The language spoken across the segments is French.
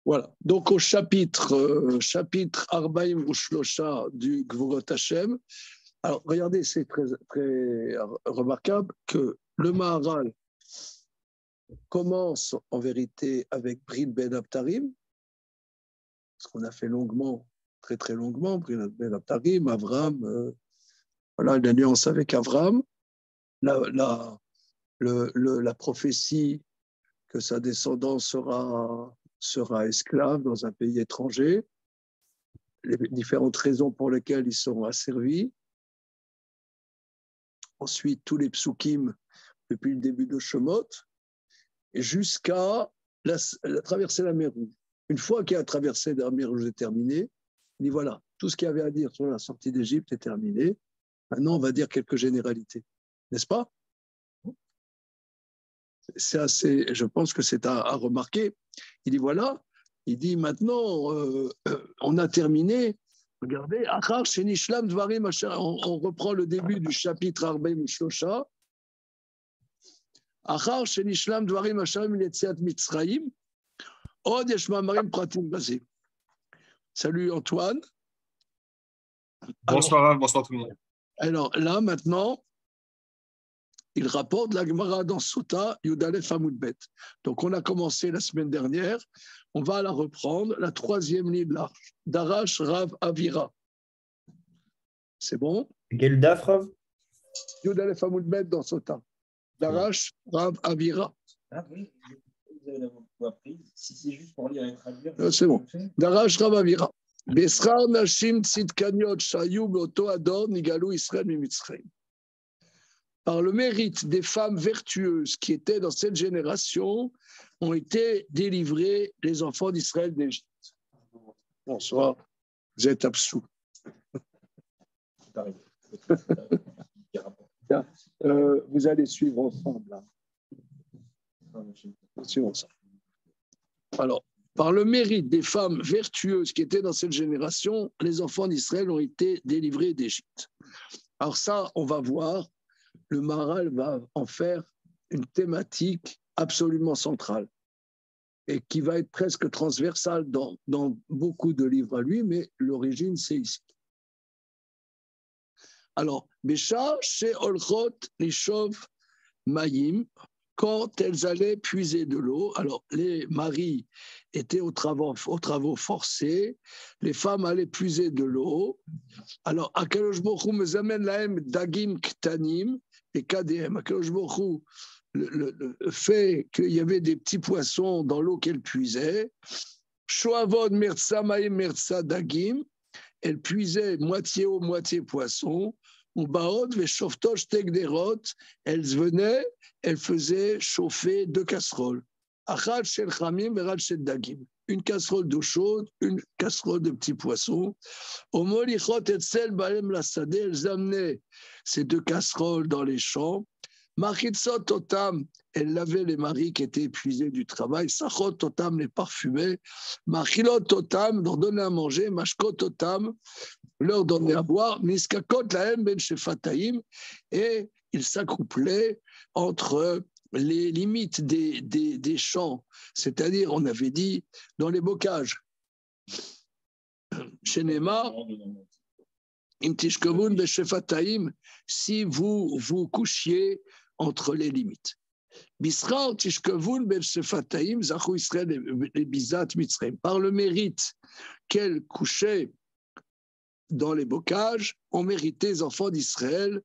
Voilà. Donc, au chapitre Arbaim Ushlosha du Gvurot Hashem, alors regardez, c'est très, très remarquable que le Maharal commence en vérité avec Brit Ben Abtarim, ce qu'on a fait longuement, très très longuement, Brit Ben Abtarim, Avram, voilà, l'alliance avec Avram, la prophétie que sa descendance sera esclave dans un pays étranger, les différentes raisons pour lesquelles ils seront asservis. Ensuite, tous les psukim depuis le début de Shemot, jusqu'à la traversée de la mer Rouge. Une fois qu'il a traversé la mer Rouge est terminé, il dit voilà, tout ce qu'il y avait à dire sur la sortie d'Égypte est terminé. Maintenant, on va dire quelques généralités. N'est-ce pas? C'est assez, je pense que c'est à remarquer. Il dit voilà, il dit maintenant, on a terminé. Regardez, on reprend le début du chapitre Arbaim Shlosha. Achar shenishlam dvarim hashem yetziat Mitzrayim, od yesh ma'amarim pratim bazim. Salut Antoine. Bonsoir, bonsoir tout le monde. Alors là, maintenant, il rapporte la Gemara dans Sota, Yudalef Amud Bet. Donc, on a commencé la semaine dernière. On va la reprendre, la troisième ligne d'Arash Rav Avira. C'est bon? Quel daf, Rav? Yudalef Amud Bet dans Sota. D'Arash Rav Avira. Ah oui, vous avez la voix prise. Si c'est juste pour lire et traduire. C'est bon. D'Arash Rav Avira. Beschar Nashim Tzidkaniot Shayu Beoto Ador Nigalu Israël Mimitzrayim. Par le mérite des femmes vertueuses qui étaient dans cette génération, ont été délivrés les enfants d'Israël d'Égypte. Bonsoir, vous êtes absous. Vous allez suivre ensemble. Là. Suivre ensemble. Alors, par le mérite des femmes vertueuses qui étaient dans cette génération, les enfants d'Israël ont été délivrés d'Égypte. Alors ça, on va voir. Le Maharal va en faire une thématique absolument centrale et qui va être presque transversale dans beaucoup de livres à lui, mais l'origine, c'est ici. Alors, Bécha, chez Olchot, Lishov, Maïm, quand elles allaient puiser de l'eau, alors les maris étaient aux travaux forcés, les femmes allaient puiser de l'eau. Alors, Akadosh Baruch Hu mezamen lahem dagim ktanim, et KDM, Akadosh Baruch Hu, le fait qu'il y avait des petits poissons dans l'eau qu'elle puisait, Shoavod mertsa maim mertsa dagim, elle puisait moitié eau, moitié poisson, ou baod veshoftosh tegderot, elles venaient, elles faisaient chauffer 2 casseroles, achad shel chamim verad shel dagim, une casserole d'eau chaude, une casserole de petits poissons. Au molichot et sel baem la sadeh, elles amenaient ces 2 casseroles dans les champs. Machitzot otam, elles lavaient les maris qui étaient épuisés du travail. Sachot otam, les parfumaient. Machilot otam, leur donnaient à manger. Mashkot otam, leur donnaient à boire. Niskakot lahem ben shefataim, et ils s'accouplaient entre les limites des champs, c'est-à-dire, on avait dit, dans les bocages. Chez Nema, Imtishkavun beshefataim, si vous vous couchiez entre les limites. Bisra tishkavun beshefataim, zachu Israël et bizat mitzrayim. Par le mérite qu'elles couchaient dans les bocages, ont mérité les enfants d'Israël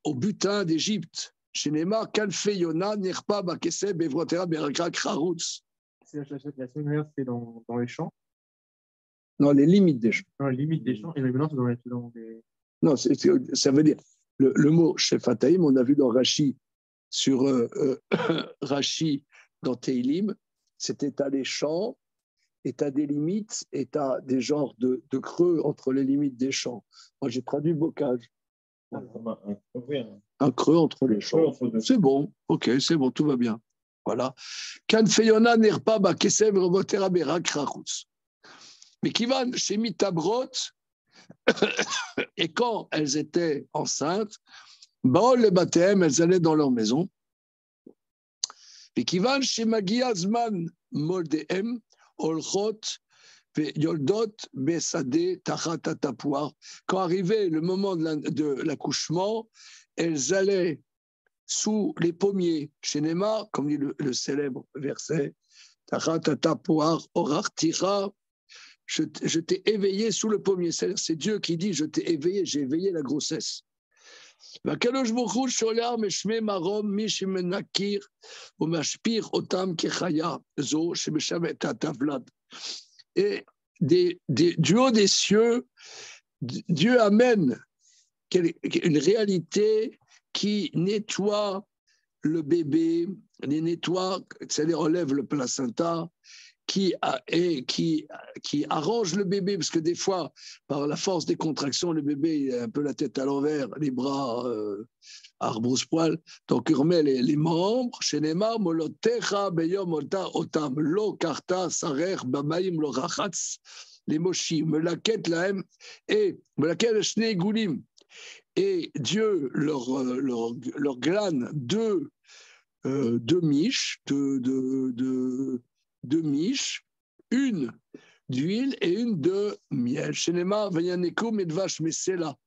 au butin d'Égypte. Chez Neymar, Kalfe Yona, Nirpa, Bakese, Bevrotera, Berakra, Kraroutz. La semaine dernière, c'était dans les champs. Dans les limites des champs. Dans les limites des champs, et maintenant, c'est dans les. Non, ça veut dire, le mot Shefataim, on a vu dans Rashi, sur Rashi, dans Teilim, c'était t'as les champs, et t'as des limites, et t'as des genres de creux entre les limites des champs. Moi, j'ai traduit bocage. Un creux entre les champs. C'est bon, ok, c'est bon, tout va bien. Voilà. Kanfeyona nerpa ba kesev robotera berak rachutz. Mais qui va chez Mitabrot, et quand elles étaient enceintes, baol le baptême, elles allaient dans leur maison. Et qui va chez Magia Zman Moldehem, Olchot, Yoldot, Besade, Tachat Tapuar. Quand arrivait le moment de l'accouchement, elles allaient sous les pommiers. Chez Néma, comme dit le célèbre verset, Tachat Tapuar, Orartira, je t'ai éveillé sous le pommier. C'est Dieu qui dit, je t'ai éveillé, j'ai éveillé la grossesse. והקדוש ברוך הוא שולח משמי מרום מי שמנקיר ומשפיר אותם כחיה זו שמשמת התבלד. Et du haut des cieux, Dieu amène une réalité qui nettoie le bébé, les nettoie, c'est-à-dire enlève le placenta, qui arrange le bébé, parce que des fois, par la force des contractions, le bébé a un peu la tête à l'envers, les bras à rebrousse-poil, donc il remet les membres, chez Neymar, Molotecha, Beyom, Otam, Lo, Karta, Sarer, Bamaim, Lo, Rachatz, les Moshim, Melaket, Lahem, et Melaket, Shnei Goulim, et Dieu leur glane deux miches, deux miches, une d'huile et une de miel. Shenema vayaneko medvash mesela.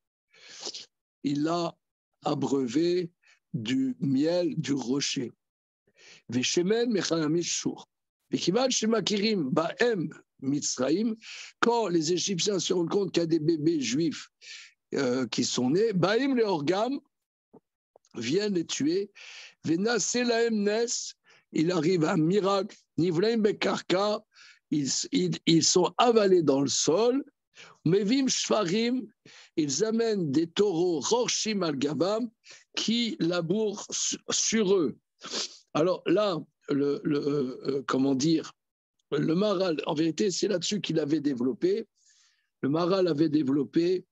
Il a abreuvé du miel du rocher. Veshemen mechanamish shur. Vekivad shemakirim baem mitzraim. Quand les Égyptiens se rendent compte qu'il y a des bébés juifs qui sont nés, baim le orgam viennent les tuer. Venaselaem nes. Il arrive un miracle. Nivlaim bekarka, ils sont avalés dans le sol. Mevim shfarim, ils amènent des taureaux rorshim al gabam qui labourent sur eux. Alors là, comment dire, le Maharal, en vérité, c'est là-dessus qu'il avait développé. Le Maharal avait développé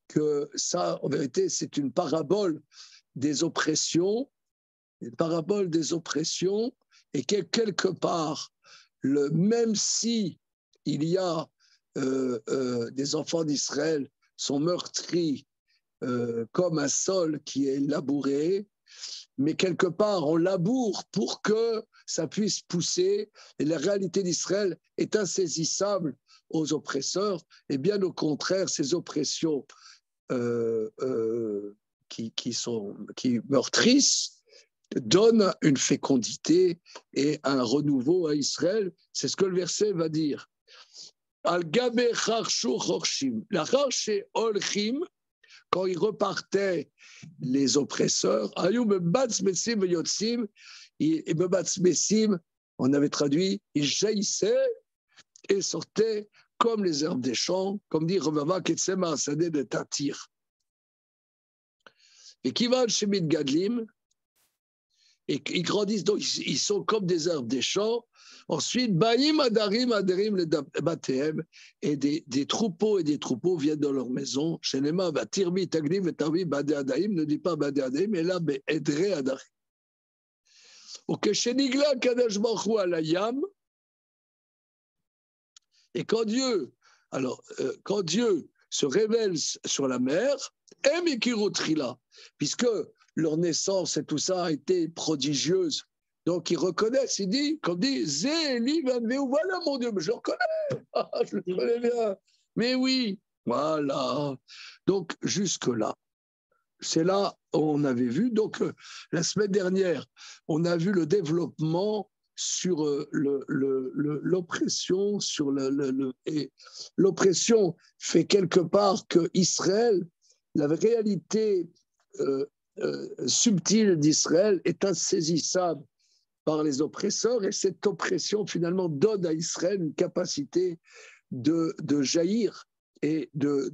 que ça, en vérité, c'est une parabole des oppressions. Une parabole des oppressions, et que quelque part, même si il y a des enfants d'Israël sont meurtris comme un sol qui est labouré, mais quelque part on laboure pour que ça puisse pousser, et la réalité d'Israël est insaisissable aux oppresseurs, et bien au contraire, ces oppressions qui meurtrissent donne une fécondité et un renouveau à Israël. C'est ce que le verset va dire. Al-Gabe Charshu Chorshim. La Charché Olchim, quand ils repartaient, les oppresseurs, Ayub Batz Messim Yotzim, et Batz Messim, on avait traduit, ils jaillissaient et sortaient comme les herbes des champs, comme dit Revava Ketsema Asadeh de Tatir. Et Kivad Shemit Gadlim, et ils grandissent, donc ils sont comme des herbes des champs. Ensuite, Baïm Adarim Adarim le Batem, et des troupeaux et des troupeaux viennent dans leur maison. Shenema Batirmi Tagnim et Tavi Bade Adaim, ne dit pas Bade Adaim, mais là Edre Adarim. Ok, Shenigla Kadesh Baruch Hu Alayam, et quand Dieu se révèle sur la mer, Emikirutrila, puisque leur naissance et tout ça a été prodigieuse. Donc, ils reconnaissent, ils disent, comme dit, Zéli Vanveu, voilà mon Dieu, mais je le reconnais, je le connais bien. Mais oui, voilà. Donc, jusque-là, c'est là où on avait vu. Donc, la semaine dernière, on a vu le développement sur l'oppression, et l'oppression fait quelque part que Israël, la réalité subtile d'Israël est insaisissable par les oppresseurs, et cette oppression finalement donne à Israël une capacité de jaillir et de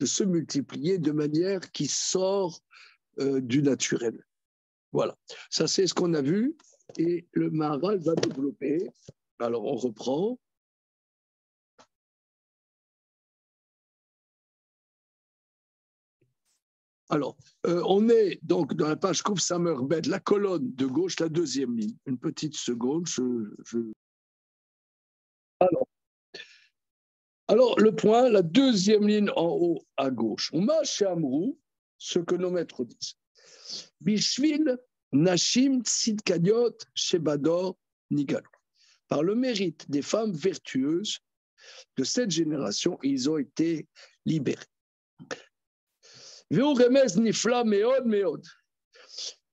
se multiplier de manière qui sort du naturel. Voilà, ça c'est ce qu'on a vu, et le Maharal va développer. Alors on reprend. Alors, on est donc dans la page Kouf Samerbet, la colonne de gauche, la deuxième ligne. Une petite seconde. Alors, le point, la deuxième ligne en haut à gauche. On m'a chez Amrou, ce que nos maîtres disent. Bishvil Nashim Tzidkadiot Shebador Nigalo. par le mérite des femmes vertueuses de cette génération, ils ont été libérés.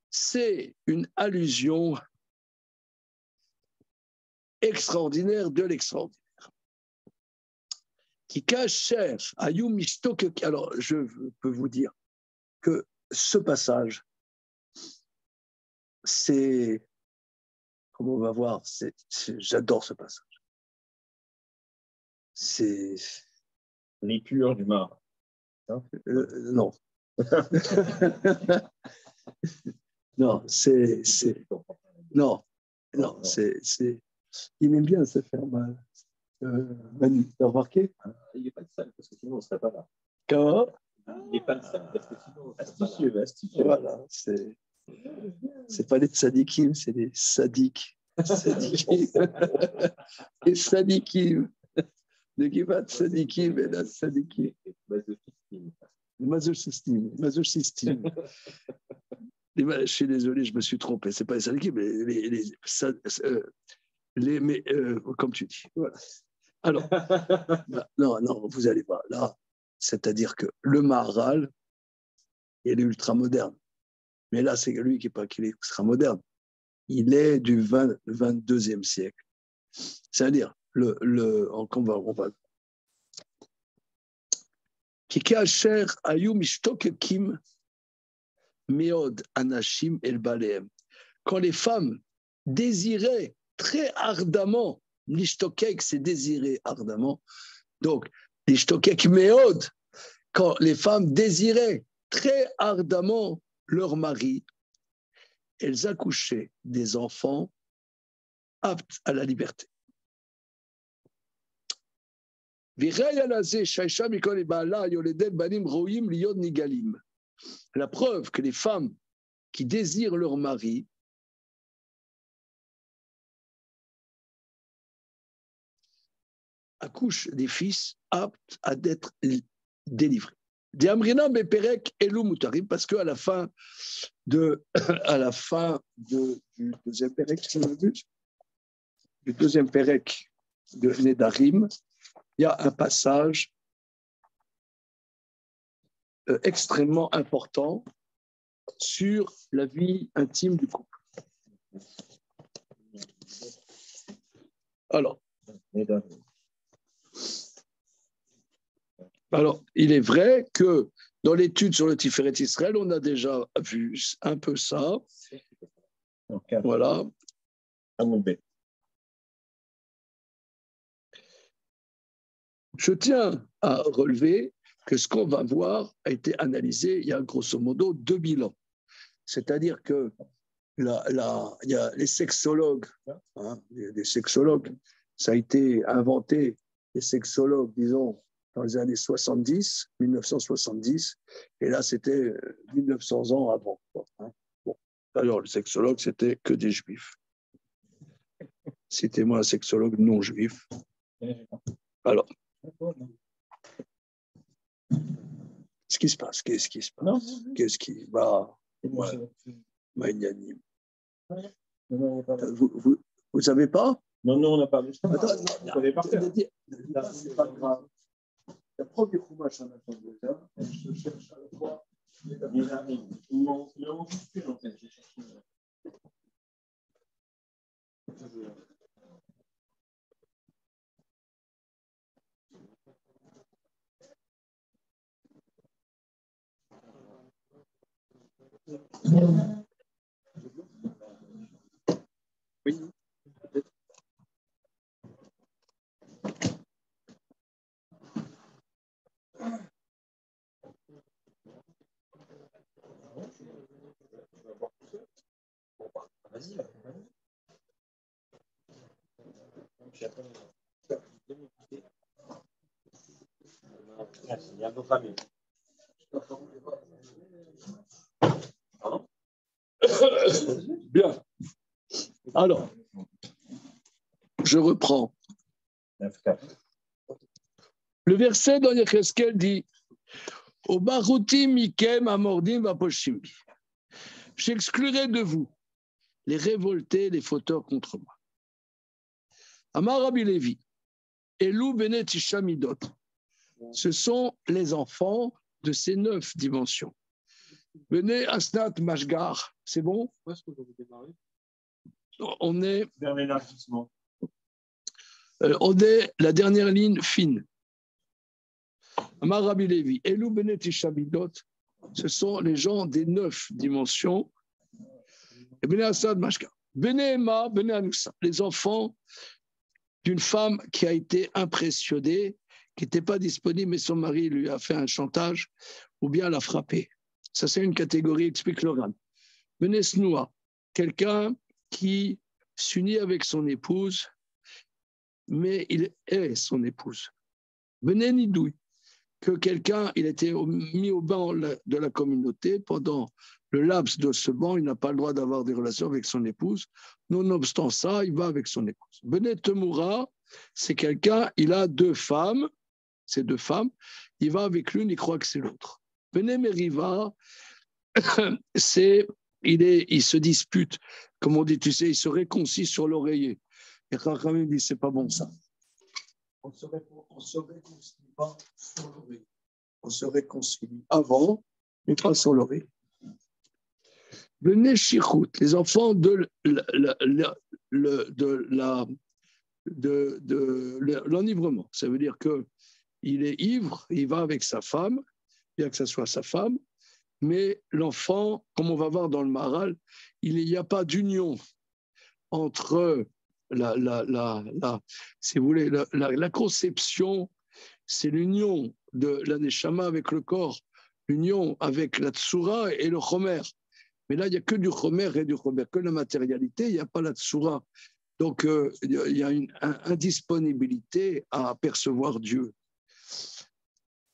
C'est une allusion extraordinaire de l'extraordinaire. Qui cache cher, alors je peux vous dire que ce passage, c'est, comme on va voir, j'adore ce passage. C'est l'épure du mar. Non. Non, non, c'est, il aime bien se faire mal. Manu, t'as remarqué? Il n'est pas le seul, parce que sinon on ne serait pas là. Comment? Il n'est pas le seul, parce que sinon astucieux, astucieux. Voilà, c'est pas des tzadikim, c'est des sadiques. Les sadikim. Ne qui va de sadikim et la sadikim. Masochistim. Je suis désolé, je me suis trompé. C'est pas les sadikim, mais comme tu dis. Voilà. Alors, non, vous allez voir. Là, c'est-à-dire que le Maharal, il est ultra moderne. Mais là, c'est lui qui est ultra moderne. Il est du 22e siècle. C'est-à-dire, on va. Kiki Asher Ayum Ishtokekim Meod Anashim El Baleem. Quand les femmes désiraient très ardemment, l'Ishtokek, c'est désirer ardemment. Donc, l'Ishtokek Meod, quand les femmes désiraient très ardemment leur mari, elles accouchaient des enfants aptes à la liberté. La preuve que les femmes qui désirent leur mari accouchent des fils aptes à être délivrés. Parce qu'à la fin du deuxième pérec de Nedarim, il y a un passage extrêmement important sur la vie intime du couple. Alors, il est vrai que dans l'étude sur le Tiferet Israël, on a déjà vu un peu ça. Voilà. Je tiens à relever que ce qu'on va voir a été analysé il y a grosso modo 2000 ans. C'est-à-dire que il y a les sexologues, les sexologues, ça a été inventé, les sexologues, disons, dans les années 70, 1970, et là, c'était 1900 ans avant. Bon. Alors, le sexologue, c'était que des juifs. Citez-moi un sexologue non juif. Alors, qu'est-ce qui se passe? Qu'est-ce qui va? Vous savez pas? Non, on n'a pas. C'est pas grave. La preuve du Chumash, on attend déjà. Je cherche à la fois. Il manque juste une, en fait. J'ai cherché. Oui. Vas-y. Il y a d'autres amis. Bien. Alors, je reprends. Le verset dans Yecheskel dit Au baruti mikem amordim vaposhimbi. J'exclurai de vous les révoltés, les fauteurs contre moi. Amar Rabbi Lévi, Elou Benet Isha Midot. Ce sont les enfants de ces 9 dimensions. Benet Asnat Mashgar, c'est bon? Où est-ce que vous démarrez? On est Vers l'élargissement. la dernière ligne fine. Amar Rabbi Lévi, Elou Benet Isha Midot, ce sont les gens des 9 dimensions. Et Benet Asnat Mashgar. Benet Emma, Benet Anoussa, les enfants d'une femme qui a été impressionnée, qui n'était pas disponible, mais son mari lui a fait un chantage ou bien l'a frappé. Ça, c'est une catégorie, explique Loran. Benesnoua, quelqu'un qui s'unit avec son épouse, mais il est son épouse. Benenidouille, que quelqu'un, il était mis au banc de la communauté pendant le laps de ce banc, il n'a pas le droit d'avoir des relations avec son épouse. Nonobstant ça, il va avec son épouse. Benet Temoura, c'est quelqu'un, il a 2 femmes, ces 2 femmes, il va avec l'une, il croit que c'est l'autre. Benet Meriva, il se dispute, comme on dit, tu sais, il se réconcilie sur l'oreiller. Et quand il dit, c'est pas bon ça. On se réconcilie pas sur l'oreiller. On se réconcilie avant, mais pas sur l'oreille. Benet Shichut, les enfants de l'enivrement. Ça veut dire qu'il est ivre, il va avec sa femme, bien que ce soit sa femme, mais l'enfant, comme on va voir dans le Maharal, il n'y a pas d'union entre si vous voulez, la conception, c'est l'union de la Neshama avec le corps, l'union avec la Tsura et le Chomer. Mais là, il n'y a que du Chomer et du Chomer, que la matérialité, il n'y a pas la Tsura. Donc, il y a une indisponibilité à percevoir Dieu.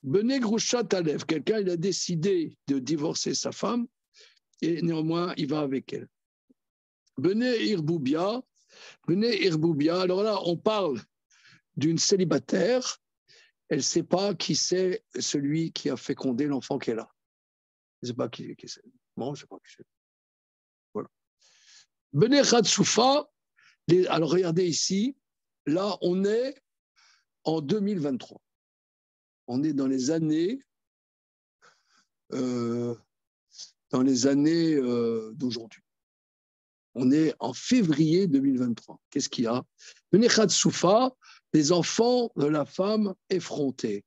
Bené Grouchat Alev, quelqu'un, il a décidé de divorcer sa femme et néanmoins, il va avec elle. Bené Irboubia, alors là, on parle d'une célibataire, elle ne sait pas qui c'est celui qui a fécondé l'enfant qu'elle a. Je ne sais pas qui c'est. Bon, je ne sais pas qui c'est. Voilà. Bené Khatsoufa, alors regardez ici, là, on est en 2023. On est dans les années d'aujourd'hui. On est en février 2023. Qu'est-ce qu'il y a? Benechat Soufa, les enfants de la femme effrontés.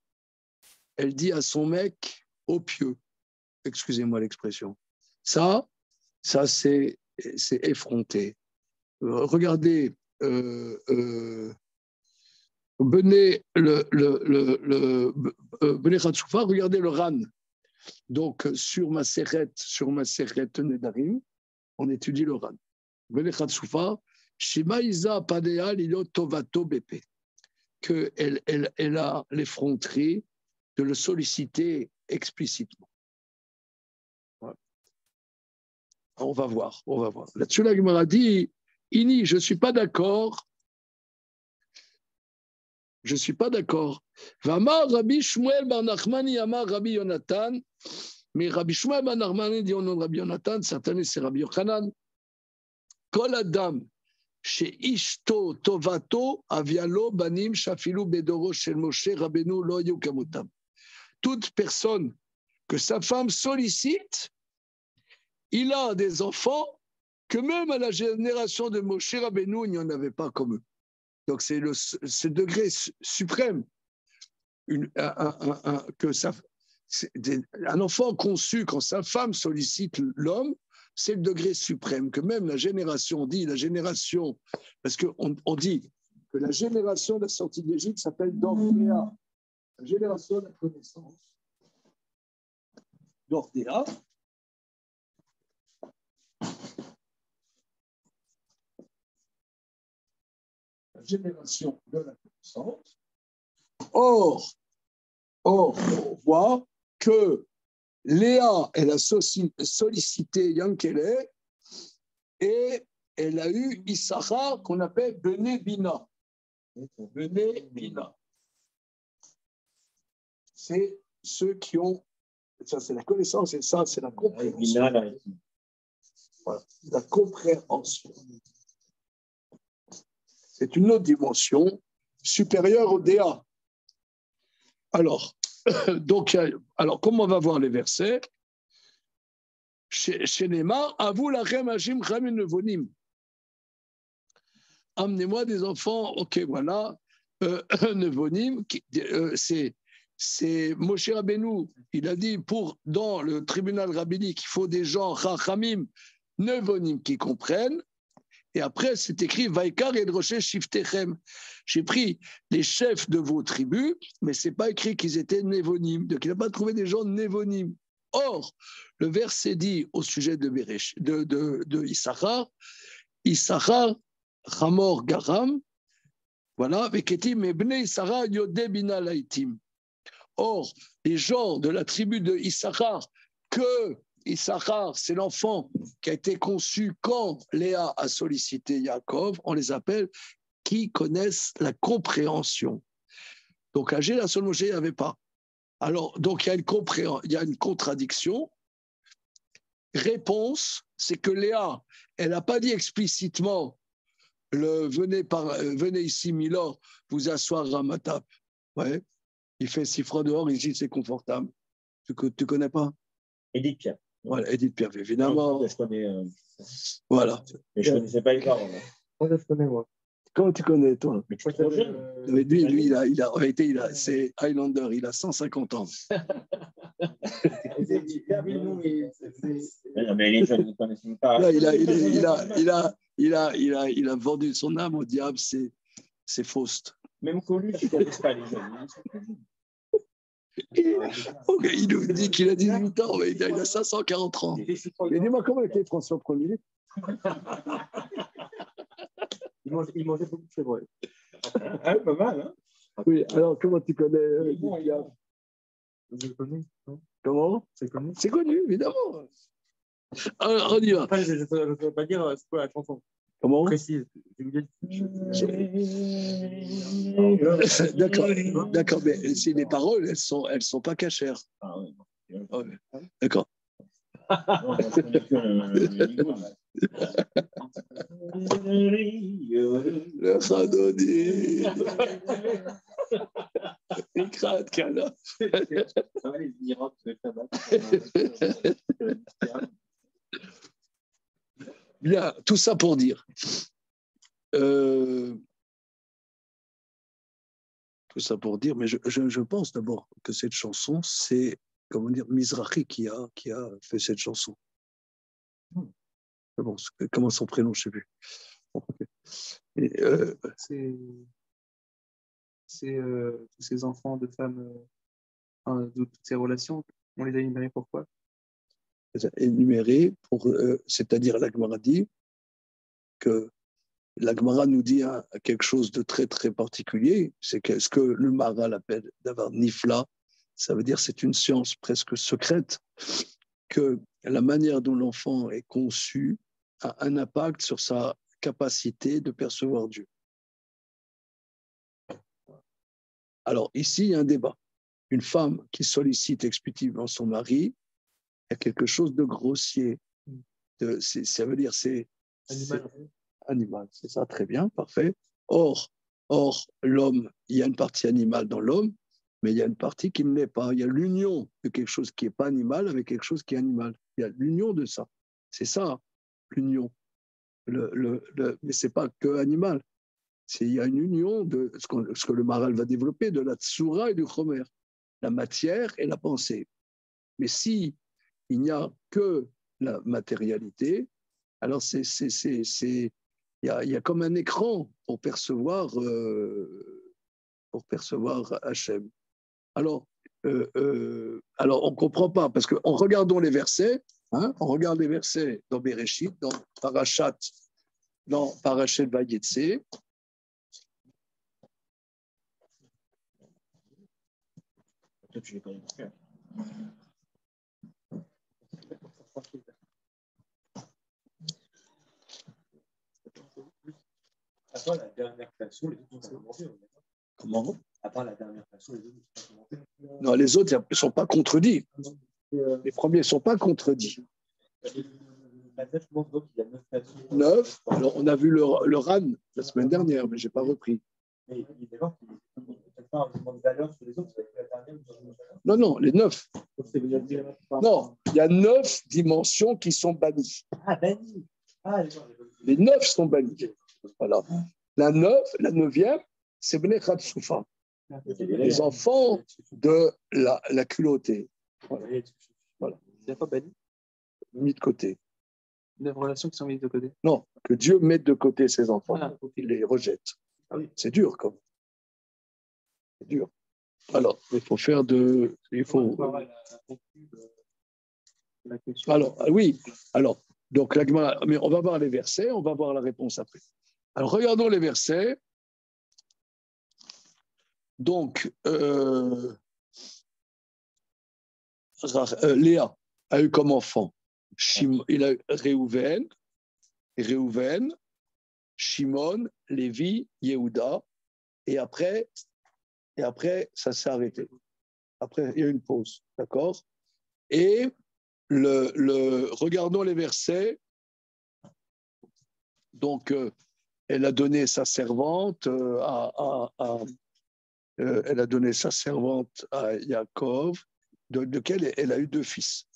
Elle dit à son mec au pieu. Excusez-moi l'expression. Ça c'est effronté. Regardez, Benechat Soufa, regardez le Ran. Donc, sur ma Seret Nedarim, on étudie le Ran. Benechat Soufa, Shema Isa Padea Lilo Tovato Bepe, qu'elle a l'effronterie de le solliciter explicitement. Voilà. On va voir. Là-dessus, la Gemara dit, Ini, je ne suis pas d'accord. Vamar Rabbi Shmuel bar Nachmani Amar Rabbi Yonatan, mais Rabbi Shmuel bar Nachmani dit au nom de Rabbi Yonatan, certainement c'est Rabbi Yochanan. Kol Adam chez Ishto Tovato Avialo Banim Shafilu Bedoro Shel Moshe Rabbeinu Lo Yukamutam. Toute personne que sa femme sollicite, il a des enfants que même à la génération de Moshe Rabbeinu, il n'y en avait pas comme eux. Donc c'est le degré suprême un enfant conçu quand sa femme sollicite l'homme, c'est le degré suprême, que même la génération, parce qu'on dit que la génération de la sortie d'Égypte s'appelle Dordéa, la génération de la connaissance. Dordéa, la génération de la connaissance. Or, on voit que Léa, elle a sollicité Yankele et elle a eu Issachar qu'on appelle Bené Bina. Bené Bina. C'est ceux qui ont, ça c'est la connaissance et ça c'est la compréhension. Voilà, la compréhension. C'est une autre dimension supérieure au DA. Alors, alors comment on va voir les versets? Chez Neymar, Avou lachem hashim chamin nevonim. Amenez-moi des enfants, ok, voilà, nevonim, c'est Moshe Rabbeinu, il a dit dans le tribunal rabbinique, il faut des gens chachamim, nevonim qui comprennent. Et après, c'est écrit Vaikar et Rocher Shiftechem. J'ai pris les chefs de vos tribus, mais ce n'est pas écrit qu'ils étaient névonymes. Donc, il n'a pas trouvé des gens névonymes. Or, le verset dit au sujet de Issachar, Issachar, Hamor, Garam, voilà, Veketim, Ebne Issachar, Yodebina Laitim. Or, les gens de la tribu de Issachar, que Issachar, c'est l'enfant qui a été conçu quand Léa a sollicité Yaakov, on les appelle qui connaissent la compréhension. Donc, à Géla Moshe, il n'y avait pas. Alors, donc, il y a une contradiction. Réponse, c'est que Léa, elle n'a pas dit explicitement venez ici, Milor, vous asseoir à ma table. Ouais. Il fait si froid dehors, ici, c'est confortable. Tu ne connais pas? Edith Pierre. Voilà, Edith Pierre, évidemment. Je connais. Voilà. Mais je ne connaissais pas les parents. Moi, je connais, moi. Comment tu connais, toi? Mais tu es trop jeune. Lui, c'est Highlander, il a 150 ans. Mais les jeunes ne connaissent pas. Là, il a vendu son âme au diable, c'est Faust. Même Coluche, je ne connais pas les jeunes. Okay, il nous dit qu'il a 18 ans, mais il a 540 ans. Mais dis-moi, comment était François Ier? Il mangeait beaucoup de chevreuil. Ah, pas mal, hein? Oui, alors comment tu connais Je le connais, non? Comment? C'est connu. C'est connu, évidemment. Alors, on y va. Après, je ne peux pas dire c'est quoi la chanson. Comment? Précise. D'accord, mais si les paroles, elles sont pas cachères. Ah, oui. Ouais. D'accord. Non, je connais que Le Khadodi. Ikrat Kala. Bien, tout ça pour dire. Tout ça pour dire, mais je pense d'abord que cette chanson, c'est, comment dire, Mizrahi qui a fait cette chanson. Bon, comment son prénom, je ne sais plus. Et, c'est tous ces enfants de femmes, de toutes ces relations, on les a énumérés pourquoi? énuméré c'est-à-dire la Gemara dit que la Gemara nous dit quelque chose de très très particulier, c'est que ce que le Maharal appelle d'avoir nifla, ça veut dire c'est une science presque secrète, que la manière dont l'enfant est conçu a un impact sur sa capacité de percevoir Dieu. Alors ici, il y a un débat. Une femme qui sollicite expéditivement son mari, il y a quelque chose de grossier. Ça veut dire c'est animal, c'est ça, très bien, parfait. Or, l'homme, il y a une partie animale dans l'homme, mais il y a une partie qui ne l'est pas. Il y a l'union de quelque chose qui n'est pas animal avec quelque chose qui est animal. Il y a l'union de ça. C'est ça, l'union. Mais ce n'est pas que animal. Il y a une union de ce que le Maharal va développer, de la tsura et du chomer, la matière et la pensée. Mais si il n'y a que la matérialité, alors il y a comme un écran pour percevoir Hachem. Alors, on ne comprend pas, parce qu'en regardant les versets, on regarde les versets dans Bereshit, dans Parashat Vayetse. Je les connais par cœur. À part la dernière façon, les autres sont commentés. Comment? À part la dernière façon, les autres sont commentés. Non, les autres ne sont pas contredits. Les premiers ne sont pas contredits. Maintenant, je pense donc qu'il y a 9 là-dessus. 9. Alors, on a vu le RAN la semaine dernière, mais je n'ai pas repris. Mais il est d'accord qu'il ne peut pas avoir de valeur sur les autres, ça va être la dernière. Non, non, les 9. Non, il y a 9 dimensions qui sont bannies. Ah, banni. Ah, d'accord. Les 9 sont bannis. Voilà. La 9e, c'est Bnei Khatsufa, les enfants de la culottée. Voilà. C'est pas banni. Mis de côté. Les relations qui sont mises de côté. Non, que Dieu mette de côté ses enfants. Ah, okay. Il les rejette. C'est dur, comme. C'est dur. Alors, il faut faire de. Il faut. Alors, oui. Alors, donc, mais on va voir les versets, on va voir la réponse après. Alors, regardons les versets. Donc, Léa a eu comme enfant, il a eu Réhouven, Shimon, Lévi, Yehuda, et après, ça s'est arrêté. Après, il y a eu une pause, d'accord? Et regardons les versets. Donc, elle a donné sa servante elle a donné sa servante à Yaakov, de laquelle elle a eu 2 fils.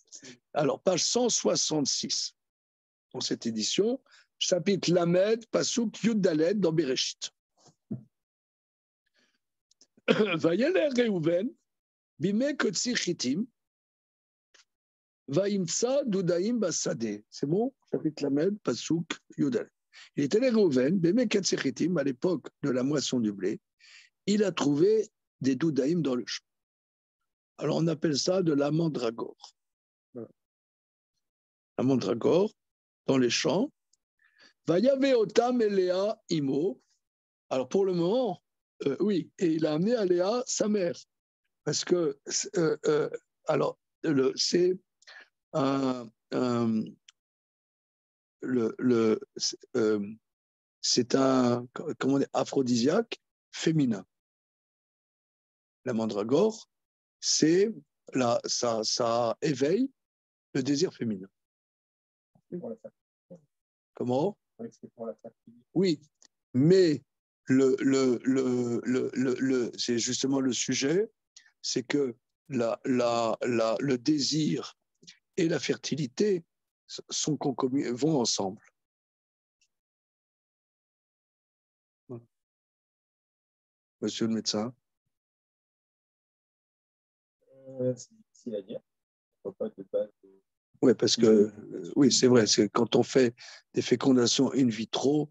Alors, page 166, dans cette édition, chapitre Lamed, Pasuk Yud Daled dans Bereshit. Vayeler Reuven, bime kotsi chitim, vaimtsa dudaim basade. C'est bon? Chapitre Lamed, Pasuk Yud Daled. Il était allé Reuven, bime kotsi chitim, à l'époque de la moisson du blé, il a trouvé des doudaïm dans le champ. Alors, on appelle ça de la mandragore. Voilà. La mandragore, dans les champs. Vayave otam Léa imo. Alors, pour le moment, oui, et il a amené à Léa sa mère. Parce que, alors, c'est c'est un, comment on dit, aphrodisiaque féminin. La mandragore, ça éveille le désir féminin. Comment? Oui, mais c'est justement le sujet, c'est que le désir et la fertilité vont ensemble. Monsieur le médecin. C'est difficile à dire. Oui, parce que, oui, c'est vrai, c'est quand on fait des fécondations in vitro,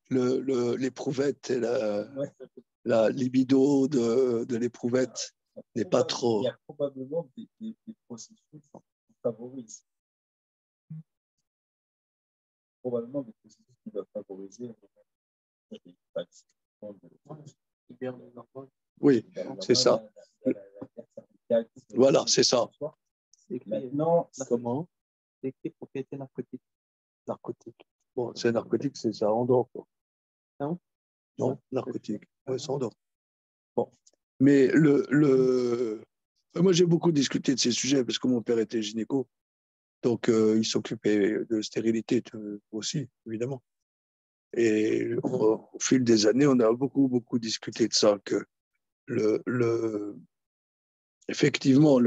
l'éprouvette et la libido de l'éprouvette n'est pas trop. Il y a probablement des processus qui favorisent. Probablement des processus qui doivent favoriser. Oui, c'est ça. Voilà, c'est ça. Maintenant, comment? C'est écrit propriété narcotique. Narcotique. Bon, c'est narcotique, c'est ça endort. Non? Non, narcotique. Oui, ça endort. Bon. Mais moi, j'ai beaucoup discuté de ces sujets parce que mon père était gynéco. Donc, il s'occupait de stérilité aussi, évidemment. Et au fil des années, on a beaucoup discuté de ça, que effectivement,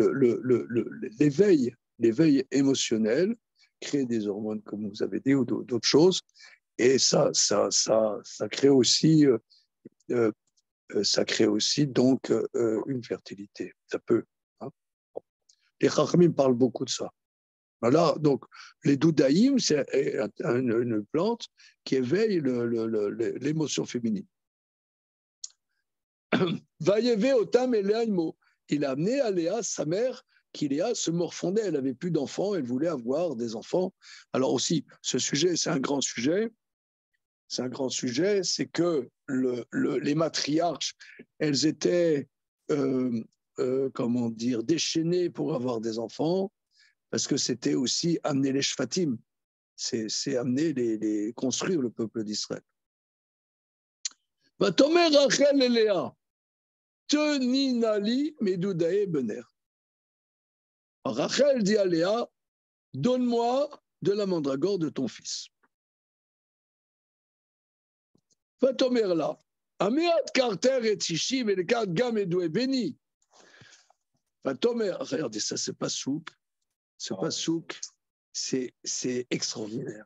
l'éveil émotionnel crée des hormones, comme vous avez dit, ou d'autres choses, et ça crée aussi, donc une fertilité. Ça peut. Hein. Les Chachamim parlent beaucoup de ça. Voilà, donc les doudaïm, c'est une plante qui éveille l'émotion féminine. Vayevé otam et Léaïmo. Il a amené à Léa, sa mère, qui Léa se morfondait. Elle n'avait plus d'enfants, elle voulait avoir des enfants. Alors aussi, ce sujet, c'est un grand sujet. C'est un grand sujet, c'est que les matriarches, elles étaient, comment dire, déchaînées pour avoir des enfants, parce que c'était aussi amener les shvatim, c'est amener construire le peuple d'Israël. Vatomer Rachel et Léa. Teninali Medoudae Bener. Rachel dit à Léa, donne-moi de la mandragore de ton fils. Vatomer là, Amiat Carter et Tishim et le Kart Gam et Doué béni. Vatomer, regardez, ça, c'est pas souk, c'est extraordinaire.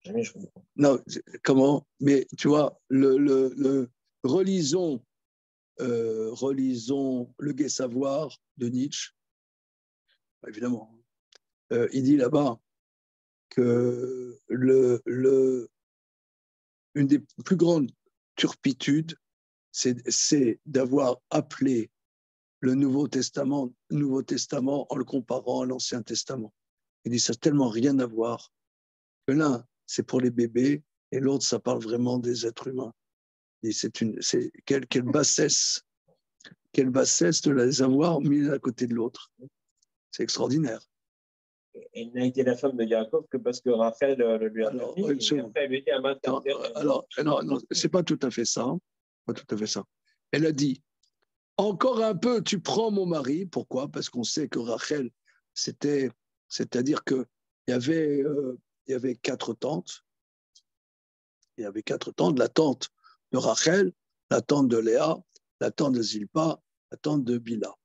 Jamais je comprends. Non, comment? Mais tu vois, relisons le Gai Savoir de Nietzsche, évidemment. Il dit là-bas que une des plus grandes turpitudes, c'est d'avoir appelé le Nouveau Testament en le comparant à l'Ancien Testament. Il dit ça n'a tellement rien à voir que l'un, c'est pour les bébés, et l'autre, ça parle vraiment des êtres humains. Et quelle bassesse de les avoir mis l'un à côté de l'autre. C'est extraordinaire. Elle n'a été la femme de Yaakov que parce que Rachel lui a Alors, permis, et après, elle lui était à main alors, non, c'est pas tout à fait ça. Pas tout à fait ça. Elle a dit, encore un peu, tu prends mon mari. Pourquoi? Parce qu'on sait que Rachel, c'est-à-dire qu'il y avait 4 tantes. Il y avait 4 tantes, la tante de Rachel, la tante de Léa, la tante de Zilpa, la tante de Bila.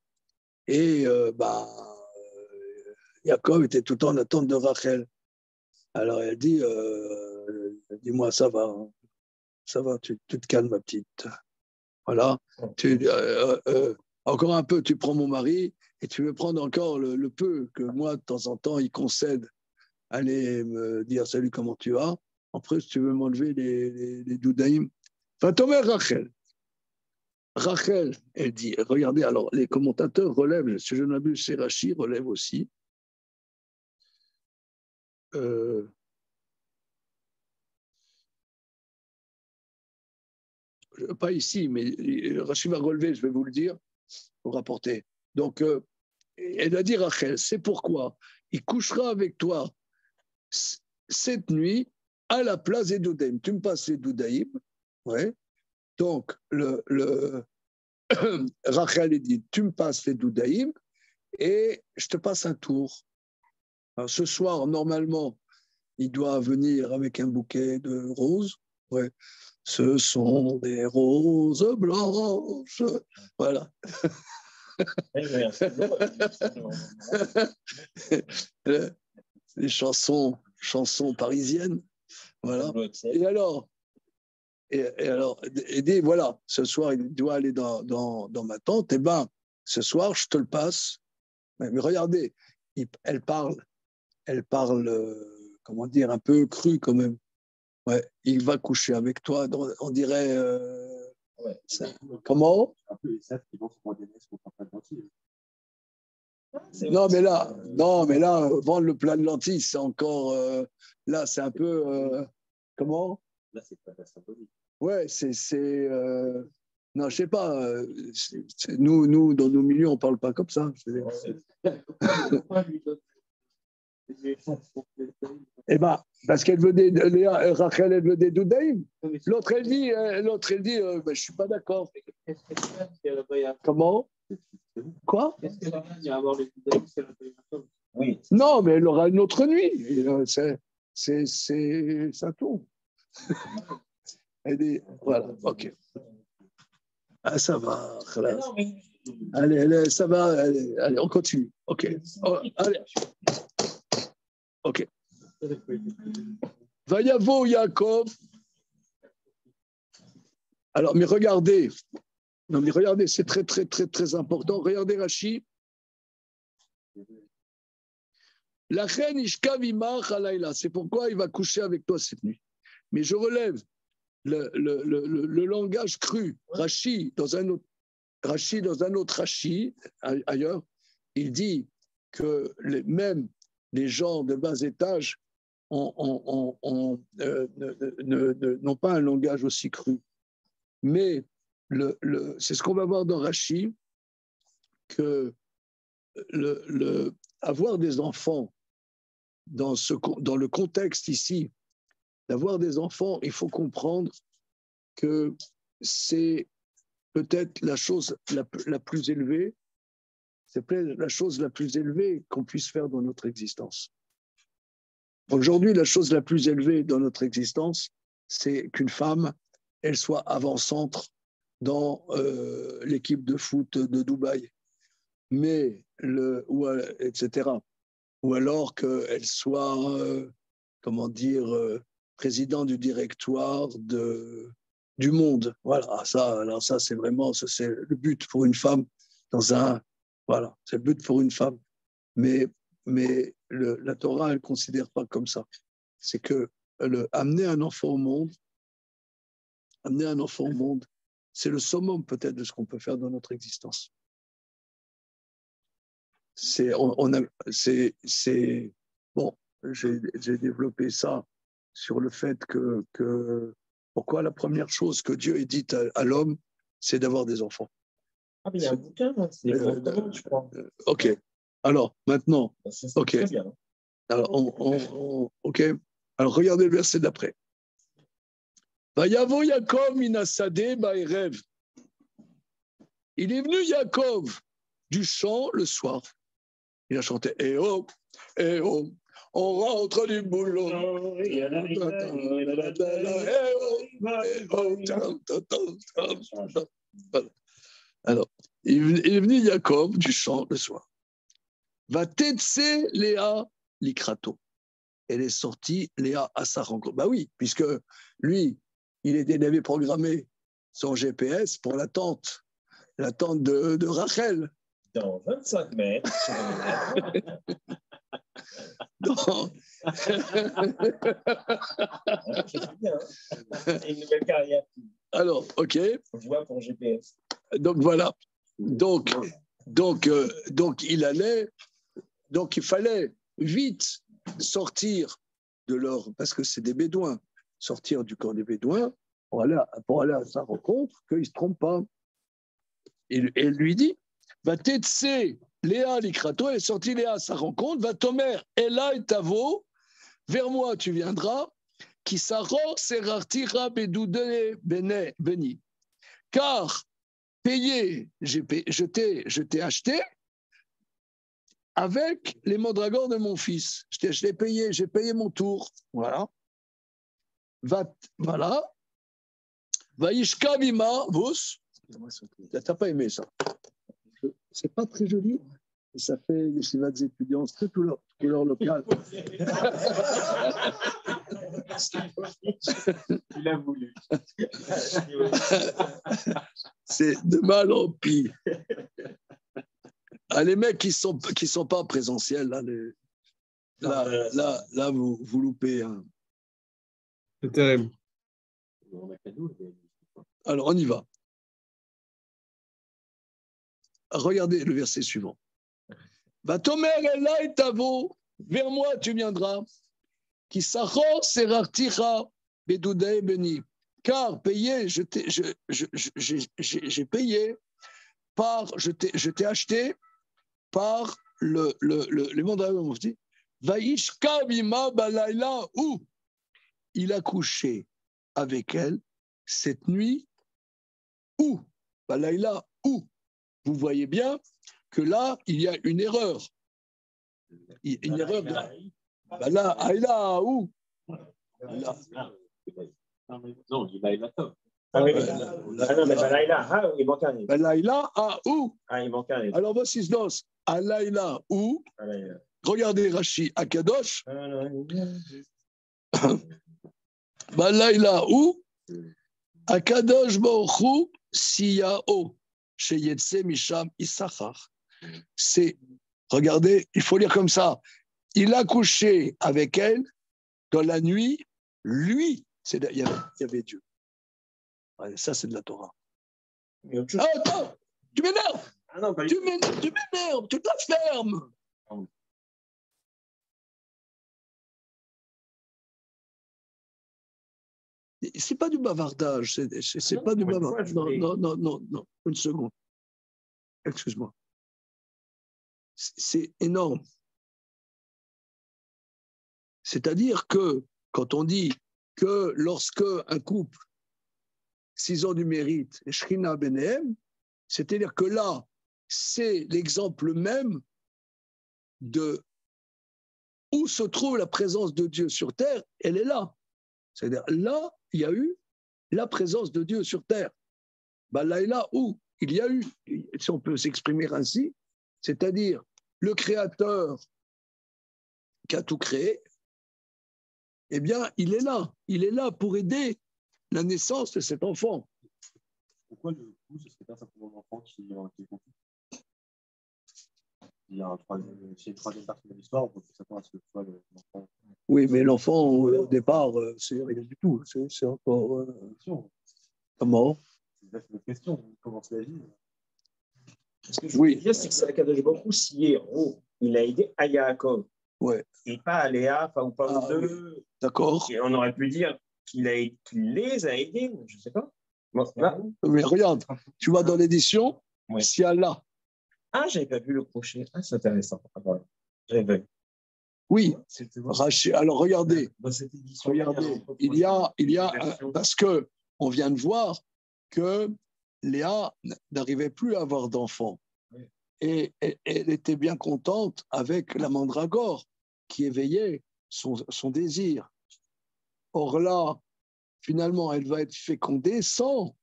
Et Yaakov était tout le temps la tante de Rachel. Alors elle dit, dis-moi, ça va, tu te calmes, ma petite. Voilà. Encore un peu, tu prends mon mari et tu veux prendre encore le peu que moi, de temps en temps, il concède. Aller me dire salut, comment tu vas? Après, si tu veux m'enlever les doudaïm. Fatomer Rachel. Rachel, elle dit, regardez, alors les commentateurs relèvent, si je n'abuse, c'est Rachi, relève aussi. Pas ici, mais Rachi va relever, je vais vous le dire, pour rapporter. Donc, elle a dit Rachel, c'est pourquoi il couchera avec toi cette nuit à la place des doudaïm. Tu me passes les doudaïm, ouais. Donc, Rachel dit, tu me passes les doudaïm et je te passe un tour. Alors, ce soir, normalement, il doit venir avec un bouquet de roses. Ouais. Ce sont des roses blanches. Voilà. Les chansons parisiennes. Voilà. Et alors, il dit, voilà, ce soir, il doit aller dans ma tente. Eh bien, ce soir, je te le passe. Mais regardez, elle parle, comment dire, un peu cru quand même. Ouais, il va coucher avec toi, on dirait. Ouais. Comment? Un peu les sacs qui vont se prendre des messes pour pas de lentilles. Non, mais là, vendre le plat de lentilles, c'est encore. Là, c'est un peu. Comment? Là, c'est pas de la symbolique. Ouais, non, je sais pas. Nous, dans nos milieux, on parle pas comme ça. Eh ben, parce qu'elle veut Rachel, elle veut des doudaïm. L'autre, elle dit, je suis pas d'accord. Comment? Quoi? Oui. Non, mais elle aura une autre nuit. Ça tourne. Elle dit, voilà, ok. Ah, ça va. Allez, ça va. Allez, on continue. Ok. Oh, allez. Ok. Vayavo Yaakov. Alors, mais regardez, c'est très, très, très, très important. Regardez Rashi. La reine Ishkav imach halayla. C'est pourquoi il va coucher avec toi cette nuit. Mais je relève le langage cru. Rashi, dans un autre Rashi, ailleurs, il dit que même les gens de bas étage n'ont pas un langage aussi cru. Mais c'est ce qu'on va voir dans Rashi, que avoir des enfants dans le contexte ici, d'avoir des enfants, il faut comprendre que c'est peut-être la chose la plus élevée, c'est peut-être la chose la plus élevée qu'on puisse faire dans notre existence. Aujourd'hui, la chose la plus élevée dans notre existence, c'est qu'une femme, elle soit avant-centre dans l'équipe de foot de Dubaï, etc. Ou alors qu'elle soit, comment dire, président du directoire du monde. Voilà, alors ça c'est vraiment, ça, c'est le but pour une femme voilà, c'est le but pour une femme. Mais la Torah, elle ne considère pas comme ça. C'est que amener un enfant au monde, c'est le summum peut-être de ce qu'on peut faire dans notre existence. Bon, j'ai développé ça sur le fait que pourquoi la première chose que Dieu ait dit à l'homme, c'est d'avoir des enfants. Ah, mais il y a un bouquin, là, c'est comment, je crois. Ok. Alors, maintenant, C'est ok. très bien. Alors, ok. Alors, regardez le verset d'après. Vayavo Yaakov minasade ba'erev. Il est venu Yaakov du champ le soir. Il a chanté Eh oh, on rentre du boulot. Alors, il est venu Yaakov du champ le soir. Va tetse Léa likrato. Elle est sortie Léa à sa rencontre. Bah oui, puisque lui, il avait programmé son GPS pour l'attente de Rachel. Dans 25 mètres. Non. Bien. Une nouvelle carrière. Alors, ok. Je vois pour GPS. Donc voilà. Donc il fallait vite sortir parce que c'est des Bédouins, sortir du camp des Bédouins pour aller à sa rencontre, qu'il ne se trompe pas. Et elle lui dit, va t'etser Léa Likrato, elle est sortie Léa à sa rencontre, va Tomer, Ella et Tavo, vers moi tu viendras, qui s'arrore serartira bedoudé beni. Car payé, je t'ai acheté avec les mandragores de mon fils. J'ai payé mon tour. Voilà. Voilà. Vaishka bima vos. T'as pas aimé ça? C'est pas très joli. Et ça fait les chivats étudiants, c'est tout leur local. Il a voulu. C'est de mal en pis. Ah, les mecs qui sont pas en présentiel, là vous loupez. Hein. C'est terrible. Alors, on y va. Regardez le verset suivant. Vatomer Ella et Tavo, vers moi tu viendras. Qui s'achor serartira bedoudei beni. Car payé, j'ai payé je t'ai acheté par le mandragore. Vaishka bima balayla où il a couché avec elle cette nuit où balayla où vous voyez bien que là il y a une erreur. Une erreur grave. Là, Aïla, où Non, il a la top. Ah oui, non, mais Balaïla, il manque un. Balaïla, où Ah, il manque un. Alors voici ce dos. Alaïla, où regardez Rashi, Akadosh. Balaïla, où Akadosh Baruch Siyao, Sheyetse Misham Issachar. C'est, regardez, il faut lire comme ça. Il a couché avec elle dans la nuit, lui, il y avait Dieu. Ouais, ça, c'est de la Torah. Ah, attends, tu m'énerves. Ah non, tu m'énerves, tu te la fermes. C'est pas du bavardage, c'est pas du bavardage. Non, une seconde. Excuse-moi. C'est énorme. C'est-à-dire que quand on dit que lorsque un couple, 6 ans du mérite, Shrina Benehem, c'est-à-dire que là, c'est l'exemple même de où se trouve la présence de Dieu sur terre, elle est là. C'est-à-dire, là, il y a eu la présence de Dieu sur terre. Ben là et là où il y a eu, si on peut s'exprimer ainsi, c'est-à-dire le Créateur qui a tout créé, eh bien, il est là pour aider la naissance de cet enfant. Pourquoi du coup, ce serait pas simplement l'enfant qui est confus? Il y a une troisième partie de l'histoire, on peut s'attendre à ce que ce soit l'enfant. Oui, mais l'enfant, au départ, c'est rien du tout. C'est encore. Comment? C'est une question. Comment se la vie? Ce que je veux Oui. dire, c'est que c'est Akadosh Baruch Hu, si héros, il a aidé à Yaakov. Ouais. Et pas à Léa, ou pas aux deux. Oui. D'accord. Et on aurait pu dire qu'il les a aidés, je ne sais pas. Bon, là. Mais regarde, tu vas dans l'édition, Ouais. s'il y a là. Ah, j'avais pas vu le crochet. Ah, c'est intéressant. Ah, voilà. J'avais vu. Oui. Alors regardez. Dans cette édition, regardez, il y a parce que on vient de voir que Léa n'arrivait plus à avoir d'enfants. Oui. Et elle était bien contente avec la mandragore qui éveillait son désir. Or là, finalement, elle va être fécondée sans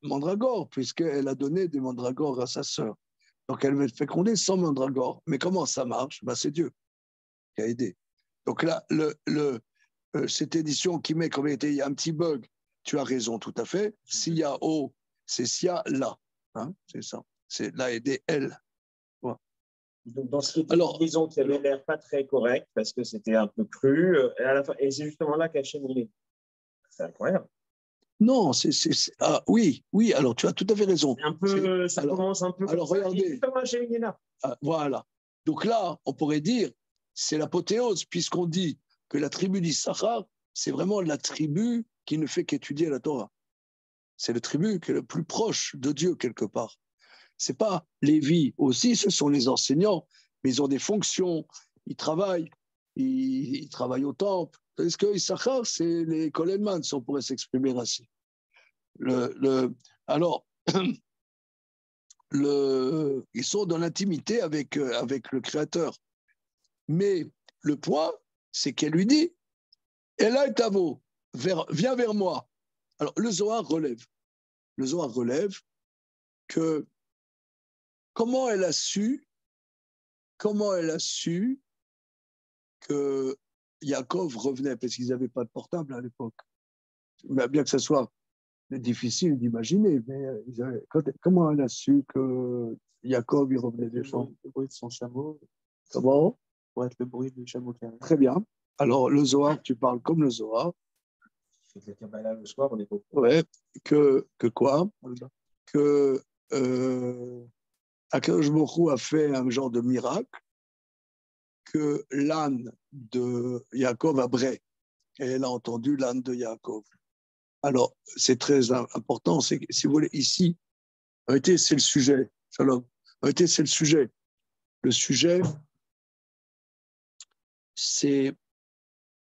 mandragore, puisqu'elle a donné des mandragores à sa sœur. Donc, elle va être fécondée sans mandragore. Mais comment ça marche? Ben, c'est Dieu qui a aidé. Donc là, cette édition qui met comme il y a un petit bug, tu as raison tout à fait. S'il y a O, c'est s'il y a là. Hein, c'est ça. C'est là aider elle. Ouais. Donc, dans ce qui était une maison qui avait l'air pas très correcte, parce que c'était un peu cru, à la fin, et c'est justement là qu'Hachem il est. C'est incroyable. Non, oui, alors tu as tout à fait raison. Un peu, ça commence un peu. Alors regardez. Voilà. Donc là, on pourrait dire, c'est l'apothéose, puisqu'on dit que la tribu d'Issachar, c'est vraiment la tribu qui ne fait qu'étudier la Torah. C'est la tribu qui est le plus proche de Dieu quelque part. C'est pas Lévi aussi, ce sont les enseignants, mais ils ont des fonctions, ils travaillent au temple. Est-ce que Issachar, c'est les Kolenman, si on pourrait s'exprimer ainsi. Alors, ils sont dans l'intimité avec le Créateur. Mais le point, c'est qu'elle lui dit, Ela et Tavo, viens vers moi. Alors, le Zohar relève que comment elle a su que Yaakov revenait, parce qu'ils n'avaient pas de portable à l'époque. Bien que ce soit difficile d'imaginer, mais comment elle a su que Yaakov il revenait des champs? Le bruit de son chameau. Comment? Pour être le bruit du chameau qui arrive. Très bien. Alors, le Zohar, tu parles comme le Zohar. Le Kabbalah le soir, on est beaucoup. Ouais, que quoi? Que Akadosh Baruch Hu a fait un genre de miracle, que l'âne de Yaakov a bré. Et elle a entendu l'âne de Yaakov. Alors, c'est très important, c'est si vous voulez, ici, en réalité, c'est le sujet. Shalom. En réalité, c'est le sujet. Le sujet, c'est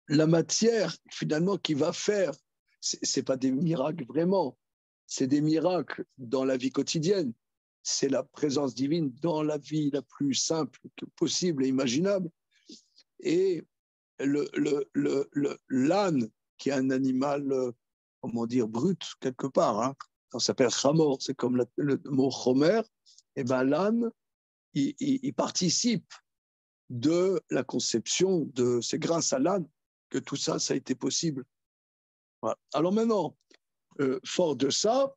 la matière, finalement, qui va faire. C'est pas des miracles vraiment, c'est des miracles dans la vie quotidienne. C'est la présence divine dans la vie la plus simple possible et imaginable. Et l'âne, qui est un animal, comment dire, brut, quelque part, hein, ça s'appelle chamor, c'est comme le mot chomer, et bien l'âne, il participe de la conception, c'est grâce à l'âne que tout ça, ça a été possible. Voilà. Alors maintenant, fort de ça,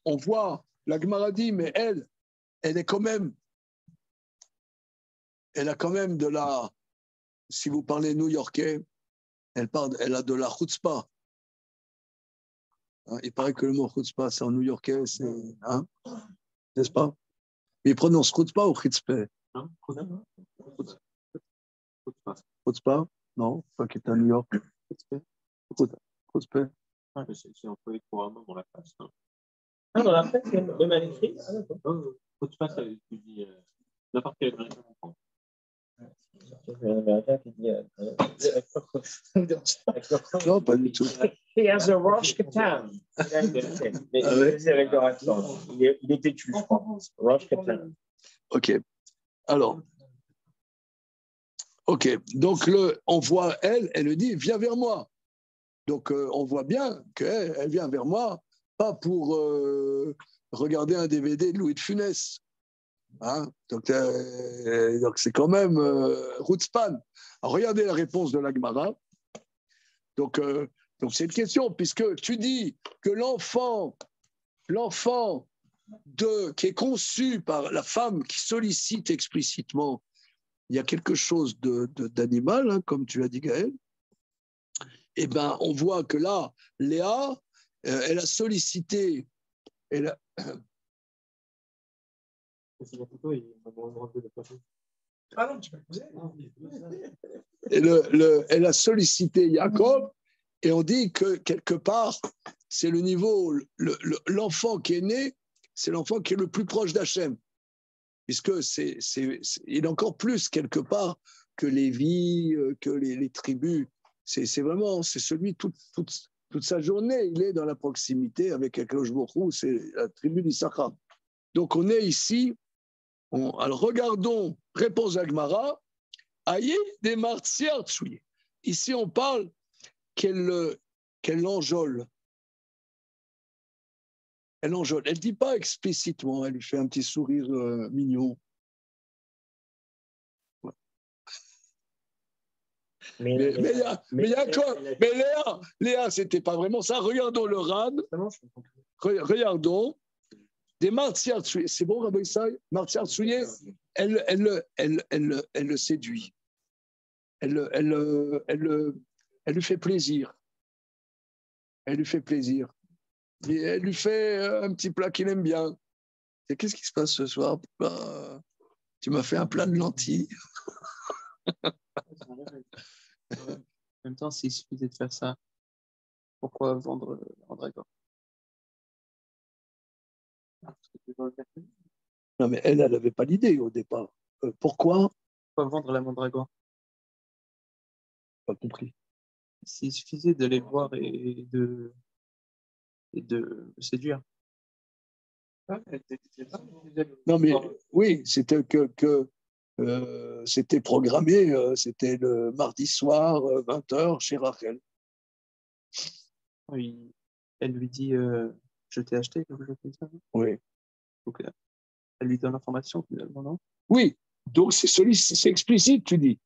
on voit, la Gemara dit, mais elle est quand même, elle a quand même de la, si vous parlez new-yorkais, elle a de la chutzpah. Hein, il paraît que le mot chutzpah, c'est en new-yorkais, c'est, hein, n'est-ce pas? Mais il prononce chutzpah ou chutzpah? Chutzpah? Non, pas qui est à New York. Chutzpah. Ah, mais c'est employé couramment dans la presse. Hein. Ah, dans la presse, même à l'écrit? Ah, d'accord. Chutzpah, ça tu dis n'importe quel américain comprend. Un américain qui dit. Non, pas du tout. He has a Rosh Katan. Mais avec leur accent. Il est têtu, je crois. Rosh Katan. Ok. Alors, Ok, donc on voit elle lui dit, viens vers moi. Donc on voit bien qu'elle vient vers moi, pas pour regarder un DVD de Louis de Funès. Hein, donc c'est quand même Rootspan. Regardez la réponse de la Gemara. Donc c'est une question, puisque tu dis que l'enfant qui est conçu par la femme qui sollicite explicitement, il y a quelque chose d'animal, hein, comme tu as dit, Gaël. Eh bien, on voit que là, Léa, elle a sollicité. Elle a, elle a sollicité Jacob, et on dit que quelque part, c'est le niveau, l'enfant qui est né, c'est l'enfant qui est le plus proche d'Hachem, puisque il est encore plus quelque part que Lévi, que les tribus. C'est celui toute sa journée, il est dans la proximité avec Akadosh Baruch Hu, c'est la tribu d'Issachar. Donc on est ici, alors regardons, réponse à Gemara, Aïe des martières tsouye. Ici on parle qu'elle enjôle. Elle enjôle. Elle ne dit pas explicitement, elle lui fait un petit sourire mignon. Mais Léa, c'était pas vraiment ça. Regardons le Ran. Regardons. Des martières tsouye. C'est bon, Rabbi Issaï? Martières tsouye, elle le séduit. Elle lui fait plaisir. Elle lui fait plaisir. Et elle lui fait un petit plat qu'il aime bien. Et qu'est-ce qui se passe ce soir? Tu m'as fait un plat de lentilles. En même temps, s'il suffisait de faire ça, pourquoi vendre en dragon? Non, mais elle n'avait pas l'idée au départ. Pourquoi? Pourquoi vendre la mandragore? Pas compris. S'il suffisait de les voir et de séduire. Non, mais oui, c'était c'était programmé, c'était le mardi soir, 20h, chez Rachel. Oui. Elle lui dit je t'ai acheté, quelque chose comme ça. Oui. Donc, elle lui donne l'information finalement, non? Oui, donc c'est explicite, tu dis.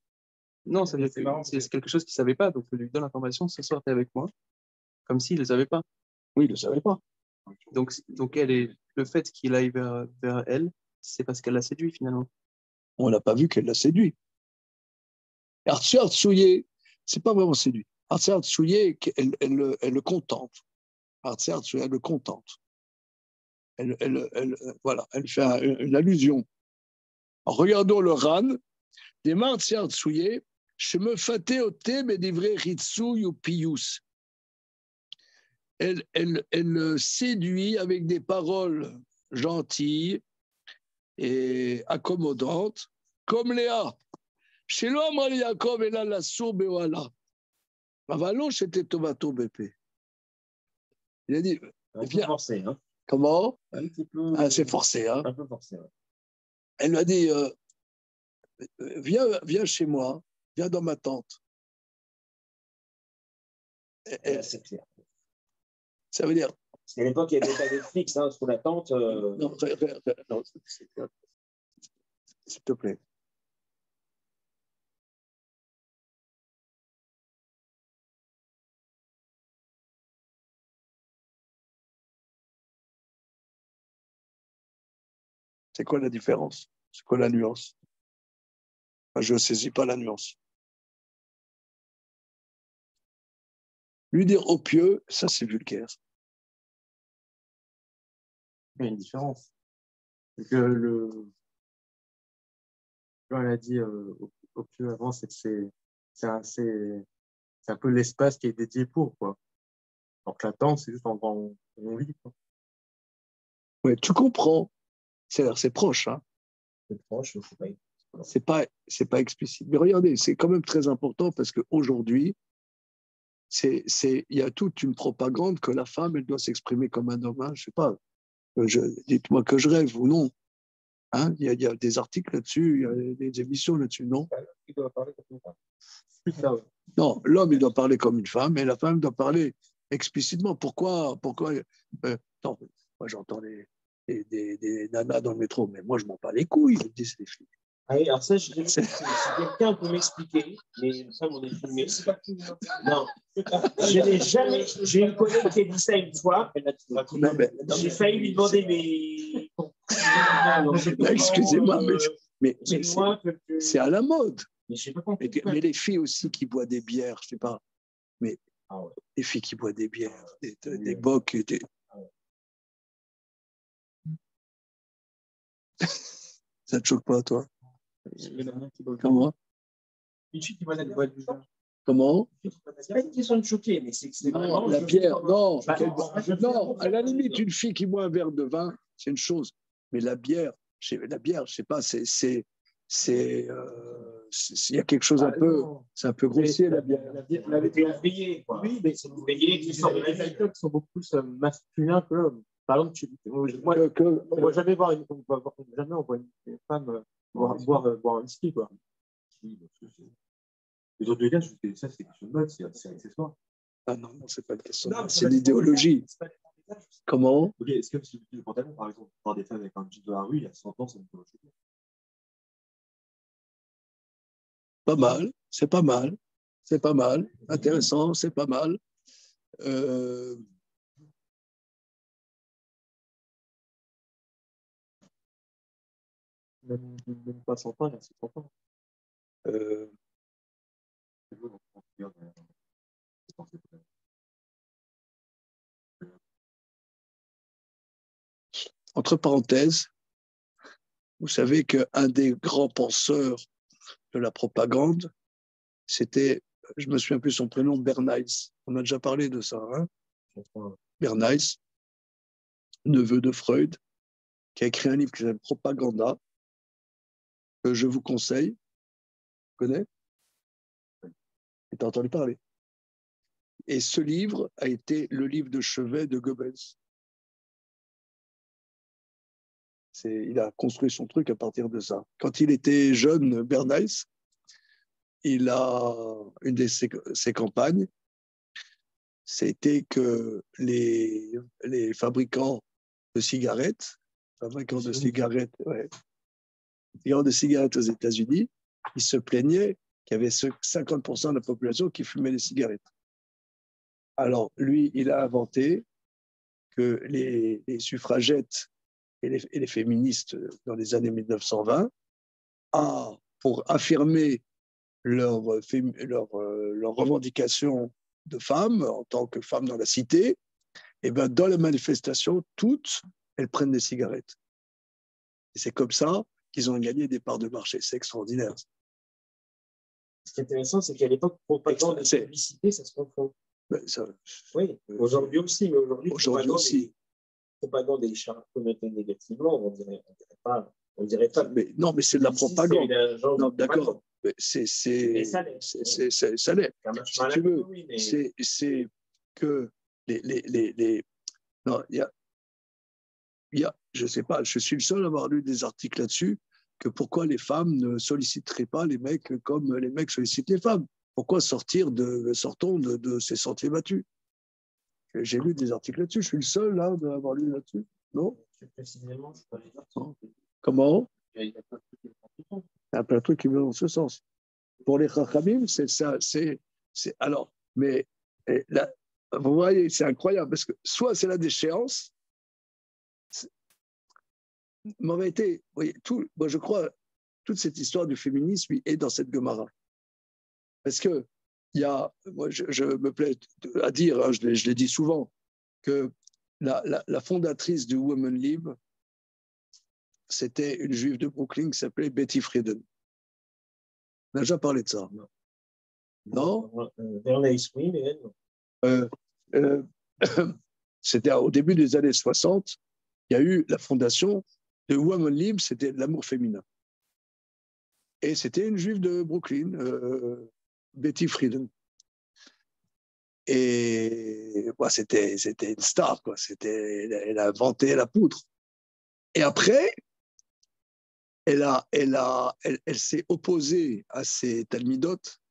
Non, c'est quelque chose qu'il ne savait pas, donc elle lui donne l'information, ce soir, t'es avec moi, comme s'il ne le savait pas. Oui, il ne le savait pas. Donc le fait qu'il aille vers elle, c'est parce qu'elle l'a séduit finalement. On n'a pas vu qu'elle l'a séduit. Artsur Tsouye, c'est pas vraiment séduit. Artsur Tsouye, elle le contente. Artsur Tsouye, elle le contente. Voilà, elle fait une allusion. Alors, regardons le Ran. Des Artsur Tsouye, je me fatais au thé, mais des vrais Ritsouy ou Pius. Elle séduit avec des paroles gentilles et accommodantes, comme Léa. Chez l'homme, Yaakov, elle a la sourbe et voilà. Avalon, c'était Tomato BP. Il a dit, viens. Forcé, hein. Comment? Un petit peu. Ah, c'est forcé, hein. Un peu forcé, ouais. Elle lui a dit, viens chez moi, viens dans ma tente. C'est clair. Ça veut dire. Parce qu'à l'époque, il y avait pas Netflix, hein, sur la tente. Non, s'il te plaît. C'est quoi la différence? C'est quoi la nuance? Enfin, je ne saisis pas la nuance. Lui dire au pieux, ça c'est vulgaire. Il y a une différence. Elle a dit au pieux avant, c'est un peu l'espace qui est dédié pour, quoi. Alors que la tente, c'est juste on vit, quoi. Ouais, tu comprends. C'est proche, hein. C'est proche, C'est pas explicite. Mais regardez, c'est quand même très important parce qu'aujourd'hui, il y a toute une propagande que la femme, elle doit s'exprimer comme un homme. Hein, je sais pas. Dites-moi que je rêve ou non. Hein, il y a des articles là-dessus, il y a des émissions là-dessus, non? il doit parler comme une femme. Plus ça, ouais. Non, l'homme, il doit parler comme une femme et la femme doit parler explicitement. Pourquoi non, moi, j'entends des nanas dans le métro, mais moi, je m'en bats les couilles, ils disent les filles. Ah oui, alors ça, si quelqu'un peut m'expliquer, mais ça, on est filmé. Non, je n'ai jamais. J'ai une collègue qui a dit ça une fois. Non, mais J'ai failli lui demander mais. excusez-moi, mais Dis-moi que c'est à la mode. Mais je n'ai pas compris. Mais les filles aussi qui boivent des bières, je sais pas, mais Ah ouais. les filles qui boivent des bières, des bocs, ça te choque pas, toi? Comment? Une fille qui boit de la bière. Comment? C'est pas une question de choquer, mais c'est que c'est vraiment. Non, la bière, non. Non, À la limite, une fille qui boit un verre de vin, c'est une chose. Mais la bière, je sais pas, il y a quelque chose un peu, c'est un peu grossier, la bière. C'est ouvrier, quoi. Oui, mais c'est ouvrier qui sort de la vie. Qui sont beaucoup plus masculins que l'homme. Par exemple, on ne voit jamais voir jamais on voit une femme boire un whisky, quoi. Les autres gars, ça, c'est quelque chose de mode, c'est accessoire. Ah non, c'est pas une question. C'est l'idéologie. Comment? Ok, est-ce que si le pantalon, par exemple, voir des femmes avec un jean de la rue, il y a 100 ans, ça me peut choquer. Pas mal, c'est pas mal. C'est pas mal. Intéressant, c'est pas mal. Même pas 100 ans, il y a 50 ans. Entre parenthèses, vous savez qu'un des grands penseurs de la propagande, c'était, je me souviens plus son prénom, Bernays. On a déjà parlé de ça, hein? Bernays, neveu de Freud, qui a écrit un livre qui s'appelle Propaganda, que je vous conseille. Tu connais? Tu as entendu parler? Et ce livre a été le livre de chevet de Goebbels. Il a construit son truc à partir de ça. Quand il était jeune, Bernays, il a une de ses campagnes, c'était que les fabricants de cigarettes, ouais, aux États-Unis, ils se plaignaient qu'il y avait 50% de la population qui fumait des cigarettes. Alors, lui, il a inventé que les suffragettes et les féministes dans les années 1920, pour affirmer leur revendication de femmes en tant que femmes dans la cité, et ben dans les manifestations, toutes, elles prennent des cigarettes. Et c'est comme ça qu'ils ont gagné des parts de marché. C'est extraordinaire. Ce qui est intéressant, c'est qu'à l'époque, propagande et publicité, ça se confond. Ben, ça, oui, aujourd'hui aussi, mais aujourd'hui aussi. Propagande est connotée négativement, on dirait pas. Mais non, mais c'est de la propagande. Non, d'accord. Ça l'est. Si tu veux, c'est que non, je sais pas, je suis le seul à avoir lu des articles là-dessus, que pourquoi les femmes ne solliciteraient pas les mecs comme les mecs sollicitent les femmes. Pourquoi sortons de ces sentiers battus? J'ai lu des articles là-dessus, je suis le seul là à avoir lu là-dessus. Non? Précisément, je peux pas dire. Comment? Il y a plein de trucs qui vont dans ce sens. Pour les Chachamim, c'est ça. Alors, mais là, vous voyez, c'est incroyable parce que soit c'est la déchéance, mais en réalité, voyez, moi je crois toute cette histoire du féminisme est dans cette Gemara. Parce que moi je me plais à dire, hein, je l'ai dit souvent, que la fondatrice du Women Lib, c'était une juive de Brooklyn qui s'appelait Betty Friedan. On a déjà parlé de ça. Non? Bernays, oui, mais non. C'était au début des années 60, il y a eu la fondation de Women Lib, c'était l'amour féminin. Et c'était une juive de Brooklyn, Betty Friedan. Et c'était une star, quoi. Elle a inventé la poudre. Et après, elle s'est opposée à ses talmidotes,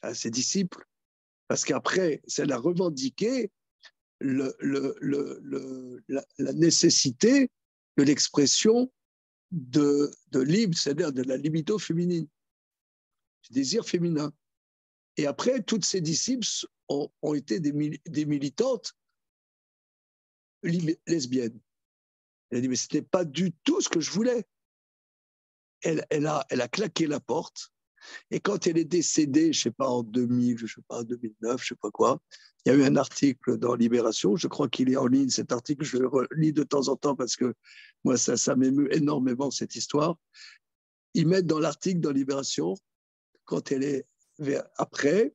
à ses disciples, parce qu'après, elle a revendiqué la nécessité de l'expression de libre, c'est-à-dire de la libido féminine, du désir féminin. Et après, toutes ses disciples ont été des militantes lesbiennes. Elle a dit, mais ce n'était pas du tout ce que je voulais. Elle a claqué la porte. Et quand elle est décédée, je ne sais pas, en 2000, je ne sais pas, en 2009, je ne sais pas quoi, il y a eu un article dans Libération, je crois qu'il est en ligne, cet article, je le relis de temps en temps parce que moi, ça m'émeut énormément, cette histoire. Ils mettent dans l'article dans Libération, quand elle est après,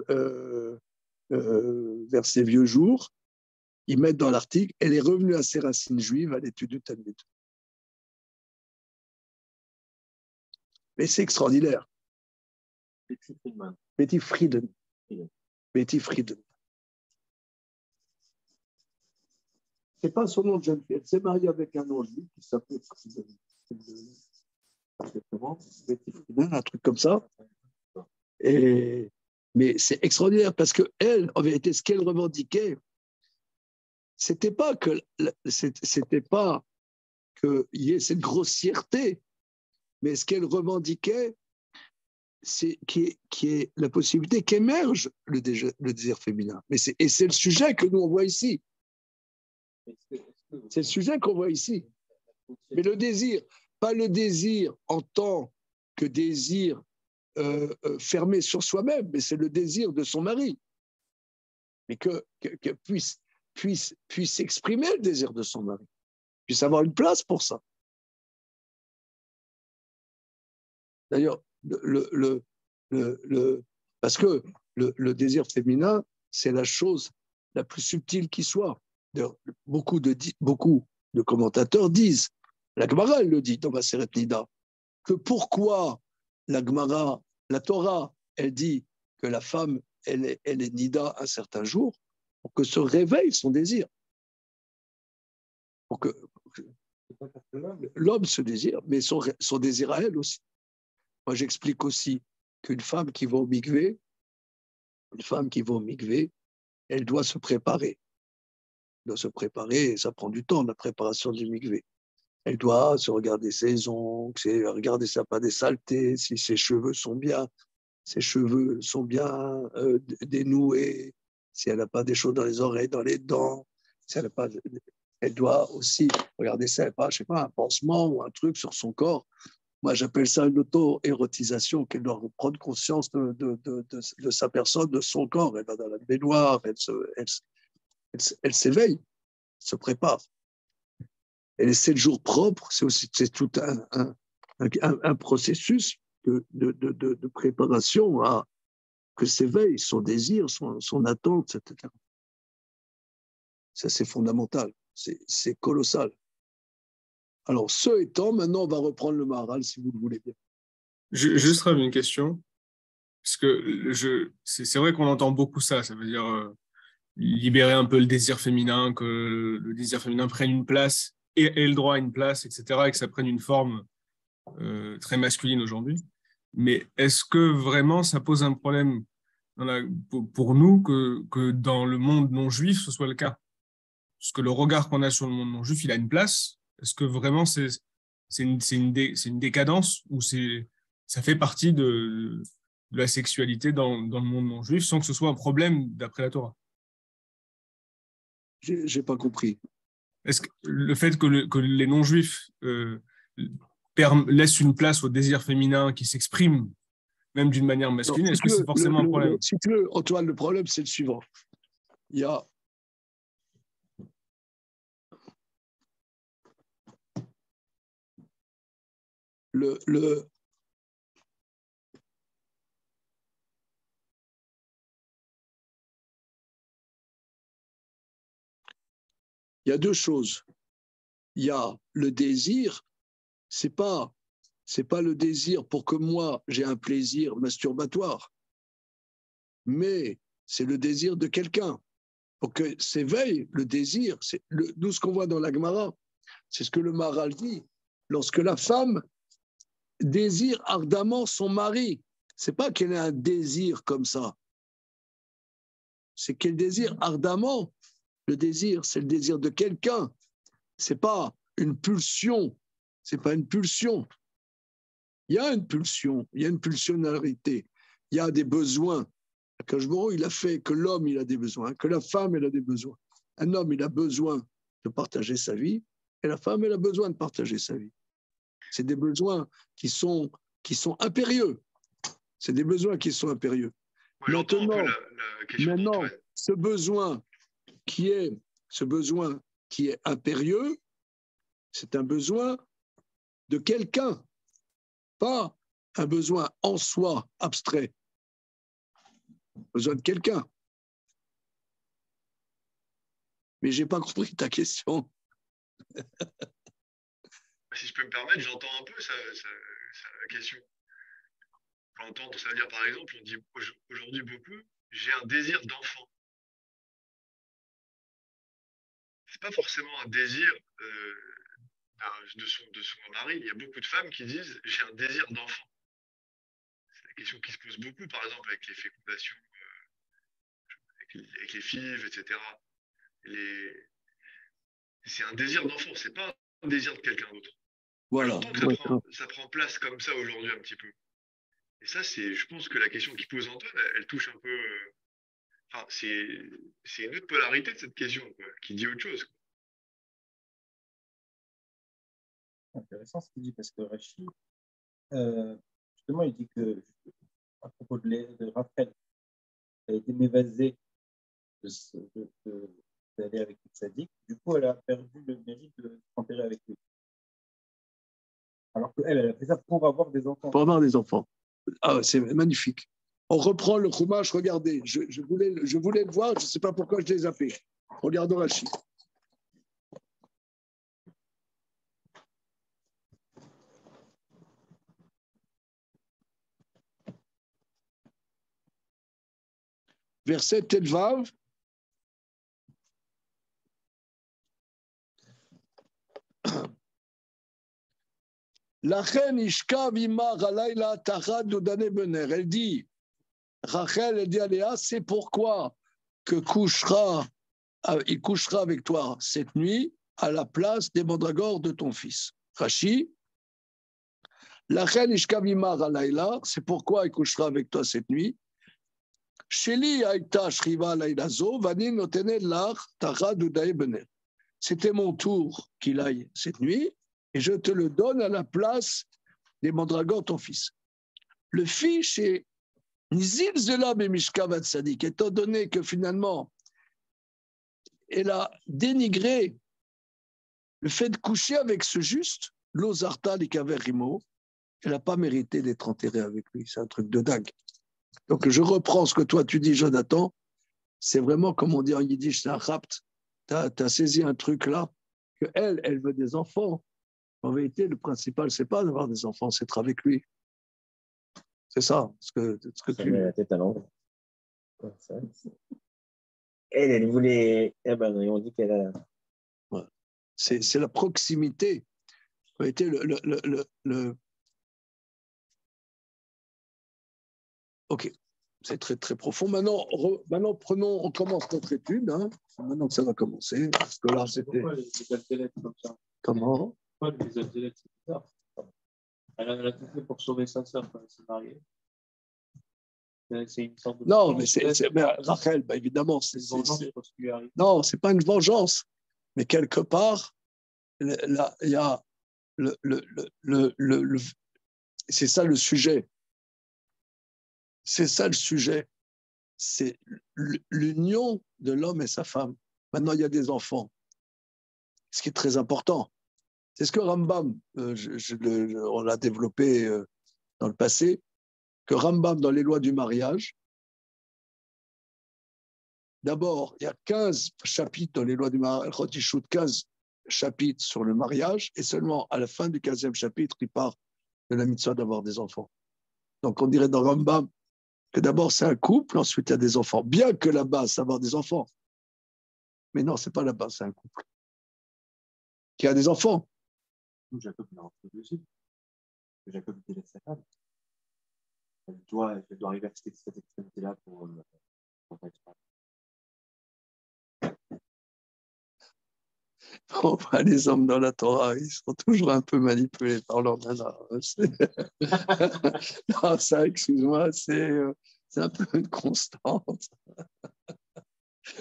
vers ses vieux jours, ils mettent dans l'article, elle est revenue à ses racines juives à l'étude du Talmud. Mais c'est extraordinaire. Betty Friedan. Betty Friedan. C'est pas son nom de jeune fille. Elle s'est mariée avec un nom juif qui s'appelait Friedan. Betty Friedan, un truc comme ça. Mais c'est extraordinaire parce qu'elle, en vérité, ce qu'elle revendiquait, c'était pas qu'il y ait cette grossièreté, mais ce qu'elle revendiquait, c'est qui est la possibilité qu'émerge le désir féminin. Et c'est le sujet que nous on voit ici. C'est le sujet qu'on voit ici. Mais le désir, pas le désir en tant que désir fermé sur soi-même, mais c'est le désir de son mari. Mais que puisse exprimer le désir de son mari, puisse avoir une place pour ça. D'ailleurs, parce que le désir féminin, c'est la chose la plus subtile qui soit. Beaucoup de commentateurs disent, la Gemara, elle le dit dans Maseret Nida, que pourquoi la Gemara, la Torah, elle dit que la femme, elle est Nida un certain jour, pour que se réveille son désir. Pour que l'homme se désire, mais son désir à elle aussi. Moi, j'explique aussi qu'une femme qui va au mikvé, elle doit se préparer. Elle doit se préparer, et ça prend du temps, la préparation du mikvé. Elle doit se regarder ses ongles, regarder si elle n'a pas des saletés, si ses cheveux sont bien dénoués, si elle n'a pas des choses dans les oreilles, dans les dents, si elle n'a pas... Elle doit aussi regarder si elle n'a pas, je sais pas, un pansement ou un truc sur son corps. Moi, j'appelle ça une auto-érotisation, qu'elle doit prendre conscience de sa personne, de son corps. Elle va dans la baignoire, elle s'éveille, se prépare. Et les 7 jours propres, c'est tout un processus de préparation à que s'éveille son désir, son attente, etc. Ça, c'est fondamental, c'est colossal. Alors, ce étant, maintenant, on va reprendre le Maharal, si vous le voulez bien. Juste une question, parce que c'est vrai qu'on entend beaucoup ça veut dire libérer un peu le désir féminin, que le désir féminin prenne une place, et ait le droit à une place, etc., et que ça prenne une forme très masculine aujourd'hui. Mais est-ce que vraiment ça pose un problème pour nous que dans le monde non juif, ce soit le cas? Parce que le regard qu'on a sur le monde non juif, il a une place. Est-ce que vraiment c'est une décadence ou ça fait partie de la sexualité dans le monde non juif sans que ce soit un problème d'après la Torah? J'ai pas compris. Est-ce que le fait que les non-juifs laissent une place au désir féminin qui s'exprime même d'une manière masculine, est-ce que c'est forcément un problème? Si tu veux, Antoine, le problème, c'est le suivant. Il y a il y a 2 choses. Il y a le désir, c'est pas le désir pour que moi j'ai un plaisir masturbatoire, mais c'est le désir de quelqu'un. Pour que s'éveille le désir, nous ce qu'on voit dans la Gemara, c'est ce que le Maharal dit, lorsque la femme désire ardemment son mari. C'est pas qu'elle a un désir comme ça. C'est qu'elle désire ardemment. Le désir, c'est le désir de quelqu'un. C'est pas une pulsion. C'est pas une pulsion. Il y a une pulsion. Il y a une pulsionarité. Il y a des besoins. Akashboro, il a fait que l'homme, il a des besoins, que la femme, elle a des besoins. Un homme, il a besoin de partager sa vie, et la femme, elle a besoin de partager sa vie. C'est des besoins qui sont impérieux. C'est des besoins qui sont impérieux. Moi, j'entends un peu la question maintenant, d'Antoine. ce besoin qui est impérieux, c'est un besoin de quelqu'un, pas un besoin en soi abstrait. Besoin de quelqu'un. Mais je n'ai pas compris ta question. Si je peux me permettre, j'entends un peu la question. J'entends, ça veut dire par exemple, on dit aujourd'hui beaucoup, j'ai un désir d'enfant. C'est pas forcément un désir de son mari. Il y a beaucoup de femmes qui disent j'ai un désir d'enfant. C'est la question qui se pose beaucoup, par exemple, avec les fécondations, avec les FIV, etc. C'est un désir d'enfant, c'est pas un désir de quelqu'un d'autre. Voilà. J'entends que ça prend place comme ça aujourd'hui un petit peu. Et ça, je pense que la question qui pose Antoine, elle touche un peu. Enfin, c'est une autre polarité de cette question, quoi, qui dit autre chose. Intéressant ce qu'il dit, parce que Rachid, justement, il dit que, à propos de Raphaël, elle a été mévasée d'aller avec le sadique. Du coup, elle a perdu le mérite de s'enterrer avec lui. Alors qu'elle, elle a fait ça pour avoir des enfants. Pour avoir des enfants. Ah, c'est magnifique. On reprend le Chumash, regardez. Je voulais le voir, je ne sais pas pourquoi je l'ai zappé. Regardons Rachid. Verset Telvav. Elle dit, Rachel, elle dit à Léa, c'est pourquoi il couchera avec toi cette nuit à la place des mandragores de ton fils. Rashi, c'est pourquoi il couchera avec toi cette nuit. C'était mon tour qu'il aille cette nuit, et je te le donne à la place des mandragores, ton fils. Le fils est Nizil Zela Bemishkavat Sadik, étant donné que finalement, elle a dénigré le fait de coucher avec ce juste, Lozarta Likaverimo, elle n'a pas mérité d'être enterrée avec lui. C'est un truc de dingue. Donc je reprends ce que toi tu dis, Jonathan. C'est vraiment, comme on dit en yiddish, c'est un rapt. Tu as saisi un truc là, qu'elle veut des enfants. En vérité, le principal, c'est pas d'avoir des enfants, c'est être avec lui. C'est ça, ce que Ça tu... met la tête à l'envers. Elle voulait... Eh ben, on dit qu'elle a... Ouais. C'est la proximité. En vérité, Ok, c'est très, très profond. Maintenant, on commence notre étude. Hein. C'est maintenant que ça va commencer. Parce que là, c'était... Pourquoi les altélettes comme ça? Comment? Pourquoi les altélettes, c'est bizarre? Elle a tout fait pour sauver sa sœur quand elle s'est mariée. C'est une sorte de... Non, mais Rachel, bah, évidemment, non, c'est pas une vengeance. Mais quelque part, là, il y a c'est ça le sujet. C'est ça le sujet. C'est l'union de l'homme et sa femme. Maintenant, il y a des enfants. Ce qui est très important. C'est ce que Rambam, on l'a développé dans le passé, que Rambam, dans les lois du mariage, d'abord, il y a 15 chapitres dans les lois du mariage, 15 chapitres sur le mariage, et seulement à la fin du 15e chapitre, il part de la mitzvah d'avoir des enfants. Donc, on dirait dans Rambam que d'abord, c'est un couple, ensuite, il y a des enfants. Bien que la base, c'est avoir des enfants. Mais non, ce n'est pas la base, c'est un couple qui a des enfants. coup, Jacob, il a rentré dessus. Jacob, il délaisse sa femme. Elle doit arriver à cette extrémité-là pour faire exprès. Enfin, les hommes dans la Torah, ils sont toujours un peu manipulés par leur nana. Non, ça, excuse-moi, c'est un peu une constante.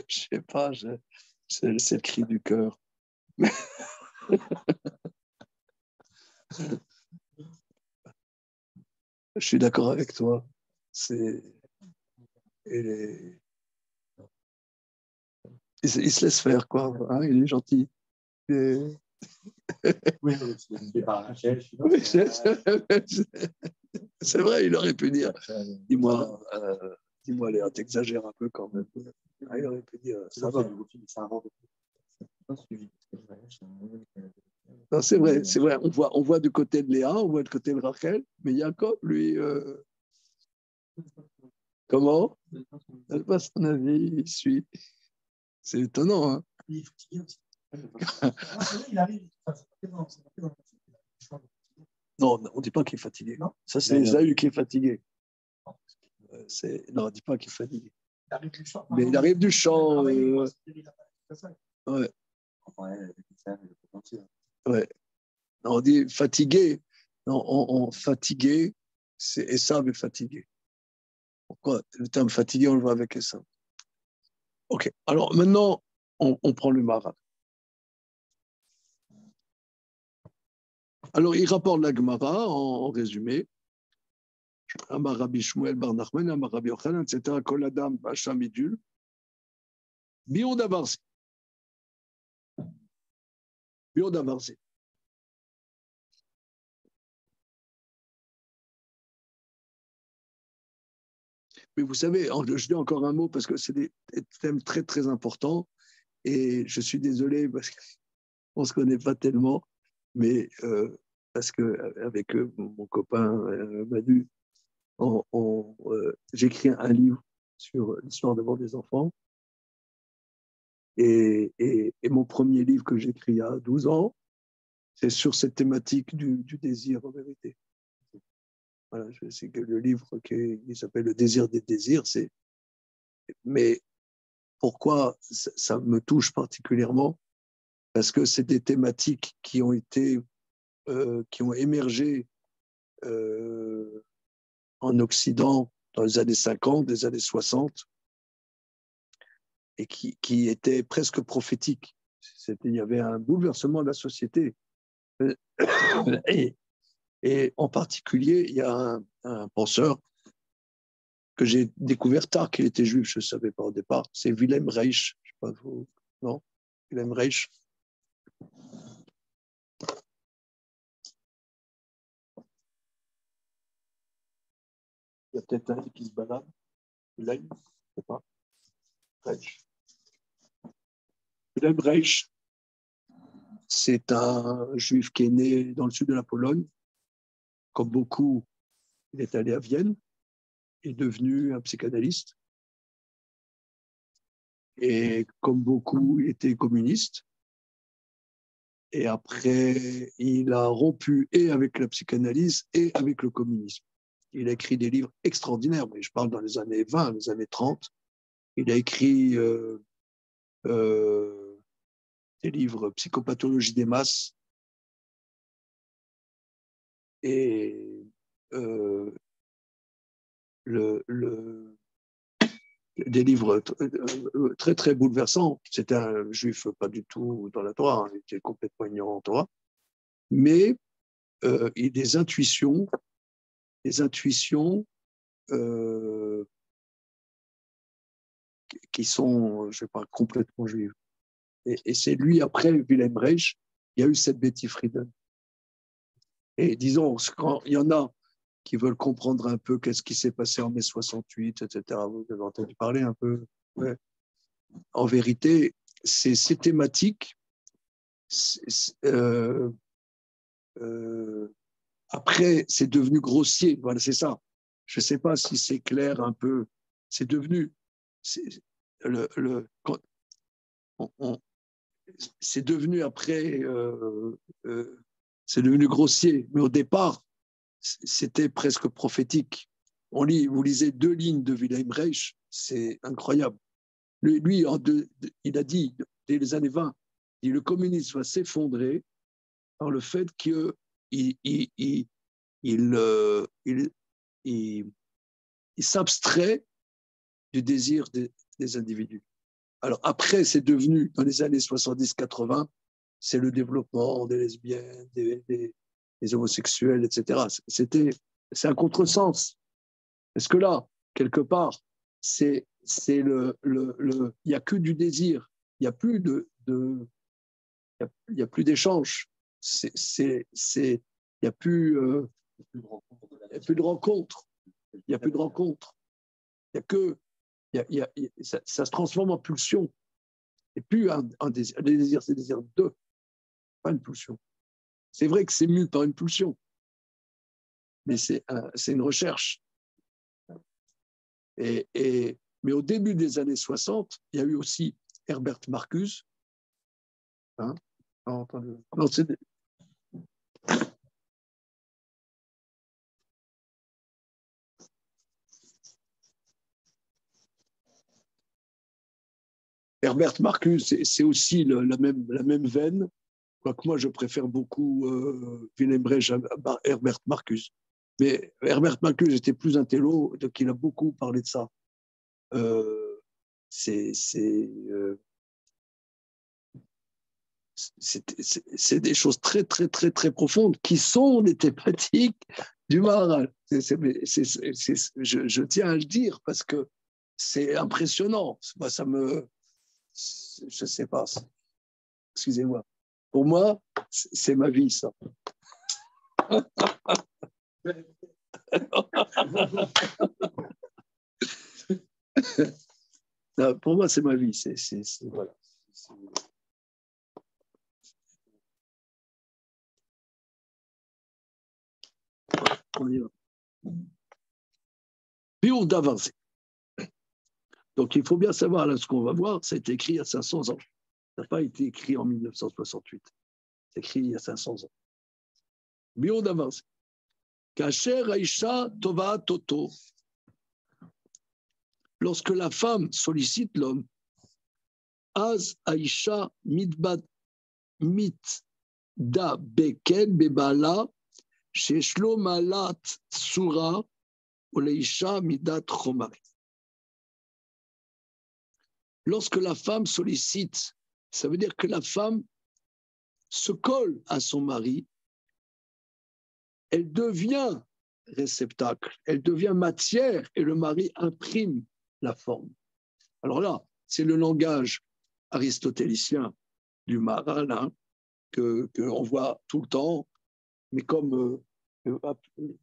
Je sais pas, c'est le cri du cœur. Je suis d'accord avec toi. Il se laisse faire, quoi. Hein, il est gentil. Oui, c'est par Rachel. Oui, c'est vrai, il aurait pu dire. Dis-moi, Léa, t'exagères un peu quand même. Ah, il aurait pu dire, ça va. Non, c'est vrai, c'est vrai. On voit du côté de Léa, on voit du côté de Rachel, mais Jacob, lui, comment? Elle passe son avis, il suit. C'est étonnant, hein? Il est fatigué aussi. Il arrive. Non, on ne dit pas qu'il est fatigué. Non. Ça, c'est Esaü qui est fatigué. Non, on ne dit pas qu'il est fatigué. Il arrive du champ. Mais il arrive du champ. Ouais. Ouais. Non, on dit fatigué. Non, on fatigué, c'est Esav est fatigué. Pourquoi le terme fatigué, on le voit avec Esav. Ok. Alors maintenant, on prend le Maral. Alors, il rapporte la Gemara en résumé. Amar Rabbi Shmuel bar Nachman, Amar Rabbi Yochanan, etc. Kol Adam Basham Idul. Bion Davarzi. Bion Davarzi. Mais vous savez, je dis encore un mot parce que c'est des thèmes très, très importants. Et je suis désolé parce qu'on ne se connaît pas tellement. Mais parce qu'avec mon copain Manu, j'écris un livre sur l'histoire d'abord des enfants. Et mon premier livre que j'écris il y a 12 ans, c'est sur cette thématique du désir en vérité. Voilà, c'est que le livre qui s'appelle Le désir des désirs. Mais pourquoi ça me touche particulièrement? Parce que c'est des thématiques qui ont émergé en Occident dans les années 50, des années 60, et qui étaient presque prophétiques. Il y avait un bouleversement de la société. Et en particulier, il y a un penseur que j'ai découvert tard qu'il était juif, je ne savais pas au départ, c'est Wilhelm Reich. Je sais pas, non, Wilhelm Reich. Il y a peut-être un qui se balade. Wilhelm, je ne sais pas. Reich. Wilhelm Reich, c'est un juif qui est né dans le sud de la Pologne. Comme beaucoup, il est allé à Vienne, est devenu un psychanalyste. Et comme beaucoup, il était communiste. Et après, il a rompu et avec la psychanalyse et avec le communisme. Il a écrit des livres extraordinaires, mais je parle dans les années 20, les années 30. Il a écrit des livres Psychopathologie des masses et des livres très, très bouleversants. C'était un juif pas du tout dans la Torah, hein, il était complètement ignorant en Torah. Mais des intuitions qui sont, je ne sais pas, complètement juives. Et c'est lui, après Wilhelm Reich, il y a eu cette Betty Friedan. Et disons, quand il y en a qui veulent comprendre un peu qu'est-ce qui s'est passé en mai 68, etc., vous avez entendu parler un peu. Ouais. En vérité, ces thématiques, après, c'est devenu grossier. Voilà, c'est ça. Je ne sais pas si c'est clair un peu. C'est devenu. C'est devenu après c'est devenu grossier. Mais au départ, c'était presque prophétique. Vous lisez 2 lignes de Wilhelm Reich, c'est incroyable. Lui, il a dit, dès les années 20, le communisme va s'effondrer par le fait qu'il s'abstrait du désir des individus. Alors après, c'est devenu, dans les années 70-80, c'est le développement des lesbiennes, des homosexuels, etc. C'est un contresens. Parce que là, quelque part, il n'y a que du désir, il n'y a plus il y a plus d'échange, il n'y a plus de rencontres, il n'y a plus de rencontres, il y a que ça se transforme en pulsion, et plus un désir. Le désir, c'est le désir de, pas une pulsion. C'est vrai que c'est mu par une pulsion, mais c'est une recherche. Mais au début des années 60, il y a eu aussi Herbert Marcuse. Hein, non, Herbert Marcuse, c'est aussi la même veine, quoique moi je préfère beaucoup Wilhelm Reich à Herbert Marcuse. Mais Herbert Marcuse était plus intello, donc il a beaucoup parlé de ça. C'est des choses très, très, très, très profondes qui sont les thématiques du Maharal. Je tiens à le dire parce que c'est impressionnant. Moi, je ne sais pas. Excusez-moi. Pour moi, c'est ma vie, ça. Non, pour moi, c'est ma vie. Voilà. On y va. Biur d'avancer. Donc, il faut bien savoir, là, ce qu'on va voir, ça a été écrit il y a 500 ans. Ça n'a pas été écrit en 1968. C'est écrit il y a 500 ans. Biur d'avancer. Kacher Aisha Tova Toto. Lorsque la femme sollicite l'homme, Az Aisha Mitda Beken Bebala, Sheshlo Malat Sura, Oleisha Midat Chomari. Lorsque la femme sollicite, ça veut dire que la femme se colle à son mari, elle devient réceptacle, elle devient matière et le mari imprime la forme. Alors là, c'est le langage aristotélicien du Maharal hein, qu'on voit tout le temps, mais comme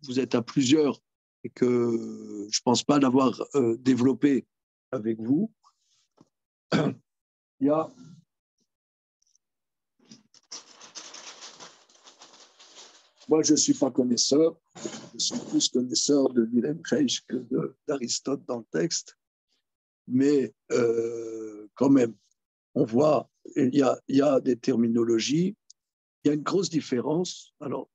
vous êtes à plusieurs et que je ne pense pas l'avoir développé avec vous, il y a moi, je ne suis pas connaisseur, je suis plus connaisseur de Wilhelm Reich que d'Aristote dans le texte, mais quand même, on voit, il y a des terminologies, il y a une grosse différence. Alors,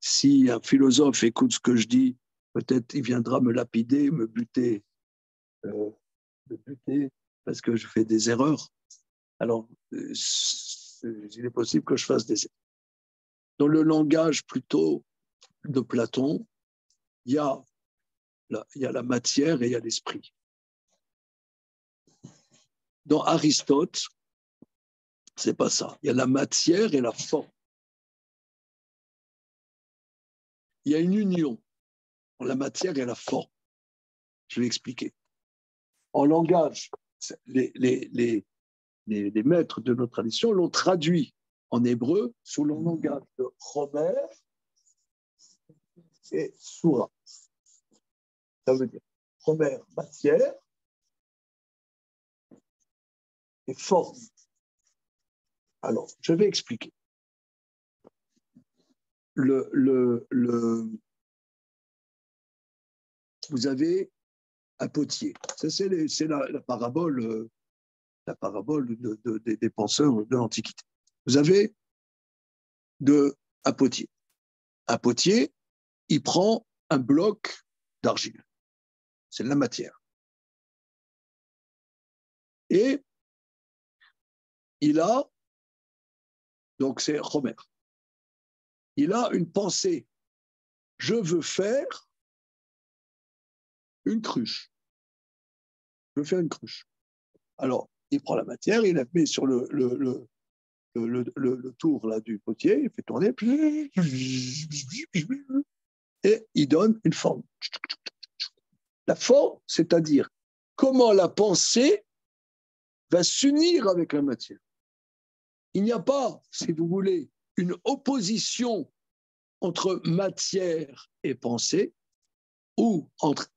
si un philosophe écoute ce que je dis, peut-être il viendra me lapider, me buter parce que je fais des erreurs. Alors, il est possible que je fasse des erreurs. Dans le langage plutôt de Platon, il y a la matière et il y a l'esprit. Dans Aristote, c'est pas ça. Il y a la matière et la forme. Il y a une union entre la matière et la forme. Je vais expliquer. En langage, les maîtres de notre tradition l'ont traduit en hébreu sous le langage de Chomer et Soura. Ça veut dire Chomer, matière, et forme. Alors, je vais expliquer. Vous avez un potier. Ça, c'est la parabole, des penseurs de l'Antiquité. Vous avez d'un potier. Un potier, il prend un bloc d'argile. C'est de la matière. Et il a, donc c'est Homer, il a une pensée. Je veux faire une cruche. Je veux faire une cruche. Alors, il prend la matière, il la met sur le tour là, du potier, il fait tourner, et il donne une forme. La forme, c'est-à-dire comment la pensée va s'unir avec la matière. Il n'y a pas, si vous voulez, une opposition entre matière et pensée, ou entre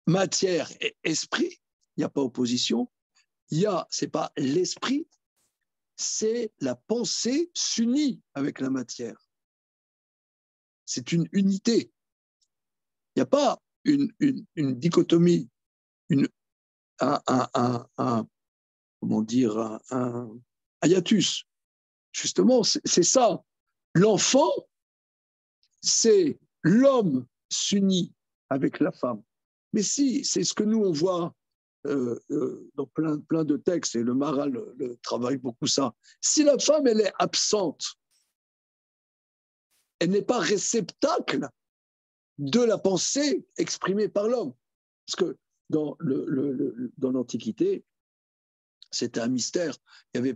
matière et esprit. Il n'y a pas opposition. C'est pas l'esprit, c'est la pensée s'unit avec la matière. C'est une unité. Il n'y a pas une dichotomie, comment dire, un hiatus. Justement, c'est ça. L'enfant, c'est l'homme s'unit avec la femme. Mais si, c'est ce que nous, on voit dans plein de textes, et le Maharal le travaille beaucoup ça. Si la femme, elle est absente, elle n'est pas réceptacle de la pensée exprimée par l'homme. Parce que dans l'Antiquité, c'était un mystère. Il n'y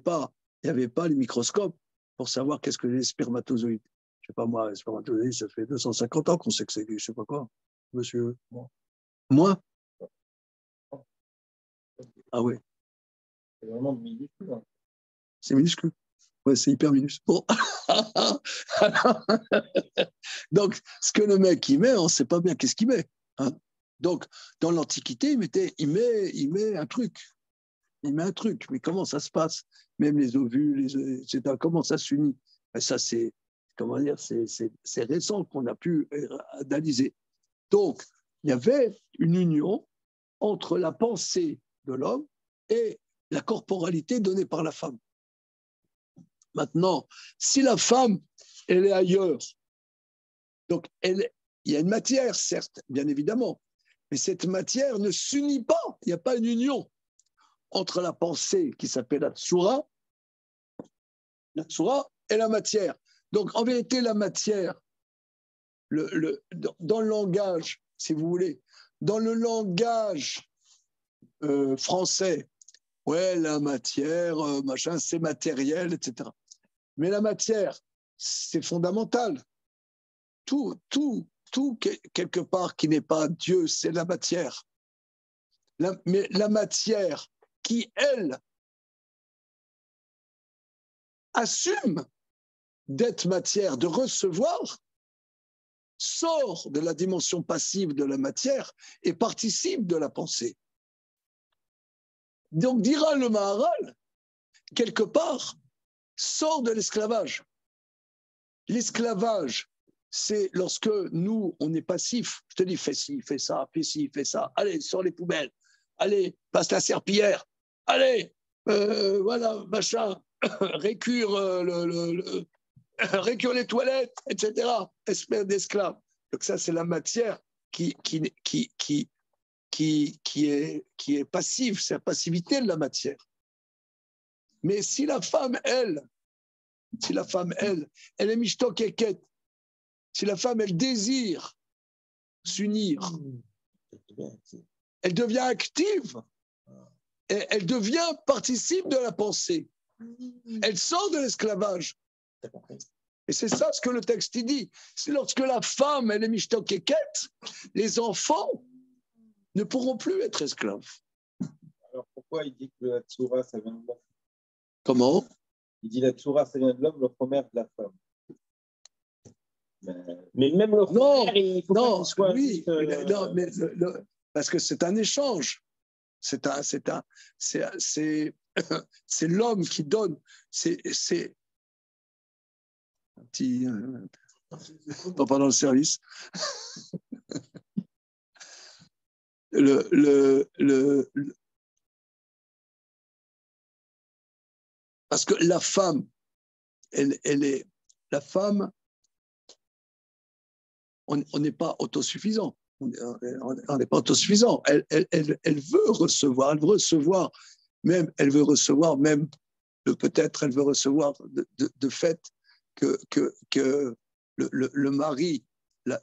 avait pas les microscopes pour savoir qu'est-ce que les spermatozoïdes. Je ne sais pas moi, les spermatozoïdes, ça fait 250 ans qu'on sait que c'est, je ne sais pas quoi, monsieur. Moi Ah oui. C'est vraiment minuscule. Hein. C'est minuscule. Ouais, c'est hyper minuscule. Bon. Donc, ce que le mec il met, on ne sait pas bien qu'est-ce qu'il met. Hein. Donc, dans l'Antiquité, il met un truc. Il met un truc. Mais comment ça se passe? Même les ovules, etc. Comment ça s'unit? Ça, c'est, comment dire, c'est récent qu'on a pu analyser. Donc, il y avait une union entre la pensée de l'homme et la corporalité donnée par la femme. Maintenant, si la femme, elle est ailleurs, donc il y a une matière, certes, bien évidemment, mais cette matière ne s'unit pas. Il n'y a pas une union entre la pensée qui s'appelle la tsura et la matière. Donc, en vérité, la matière, dans le langage, si vous voulez, dans le langage français, ouais, la matière, machin, c'est matériel, etc. Mais la matière, c'est fondamental. Tout, quelque part, qui n'est pas Dieu, c'est la matière. Mais la matière qui, elle, assume d'être matière, de recevoir, sort de la dimension passive de la matière et participe de la pensée. Donc, dira le Maharal, quelque part, sort de l'esclavage. L'esclavage, c'est lorsque nous, on est passif. Je te dis, fais ci, fais ça, fais ci, fais ça. Allez, sors les poubelles. Allez, passe la serpillière. Allez, voilà, machin, récure, récure les toilettes, etc. Espèce d'esclave. Donc ça, c'est la matière qui est passive, c'est la passivité de la matière. Mais si la femme, elle est mishtok eket, si la femme, elle désire s'unir, elle devient active, et elle devient participe de la pensée. Elle sort de l'esclavage. Et c'est ça ce que le texte dit. C'est lorsque la femme, elle est mishtok eket, les enfants ne pourront plus être esclaves. Alors pourquoi il dit que la tsura, ça vient de l'homme? Comment? Il dit la tsura, ça vient de l'homme, le chomer de la femme. Mais même le chomer, il faut pas qu'il soit oui, juste, non, mais parce que c'est un échange. C'est l'homme qui donne. C'est un petit. Pas pendant le service. Parce que la femme, la femme, on n'est pas autosuffisant. On n'est pas autosuffisant. Elle veut recevoir, même, peut-être, elle veut recevoir de fait que le mari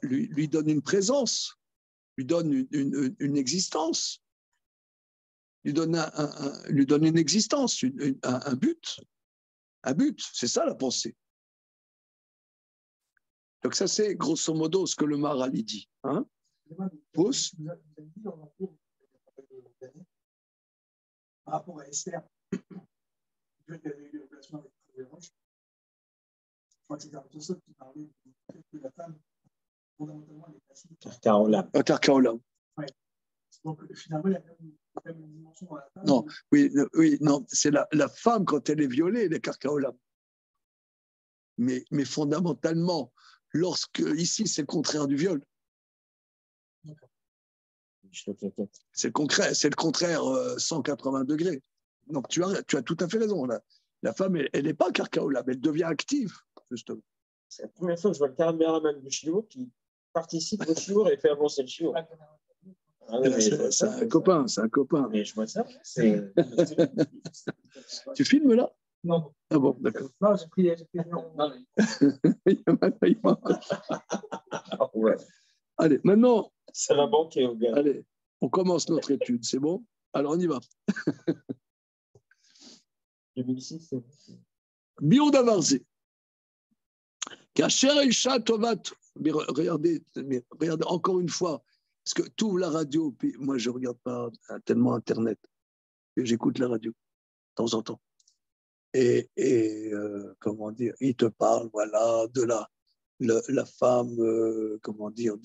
lui donne une présence, lui donne une existence, lui donne une existence, un but. Un but, c'est ça la pensée. Donc ça, c'est grosso modo ce que le Maharali dit. Hein? Pousse. Par rapport à Esther, il y avait eu le placement avec Réverange. Je crois que c'était un peu ça qui parlait de la femme, fondamentalement, elle est placée. Carcaolam. Ouais. Donc finalement, il y a quand même une dimension dans la femme. Non, non, c'est la femme, quand elle est violée, elle est carcaolam. Mais fondamentalement, ici, c'est le contraire du viol. C'est le contraire 180 degrés. Donc, tu as tout à fait raison. La femme, elle n'est pas carcaolam, elle devient active, justement. C'est la première fois que je vois le caméraman du Chiour qui participe au Chiour et fait avancer le Chiour. C'est un copain. Mais je vois ça. Tu filmes là? Non. Ah bon, d'accord. Non, j'ai pris Ouais. Allez, maintenant. Ça va manquer au gars. Allez, on commence notre étude, c'est bon? Alors, on y va. 2006. Biouda Varzé. Kacher Isha Tovat. Regardez encore une fois, parce que tout la radio, puis moi je ne regarde pas tellement Internet, j'écoute la radio de temps en temps. Et comment dire, il te parle, voilà, de la femme, comment dire,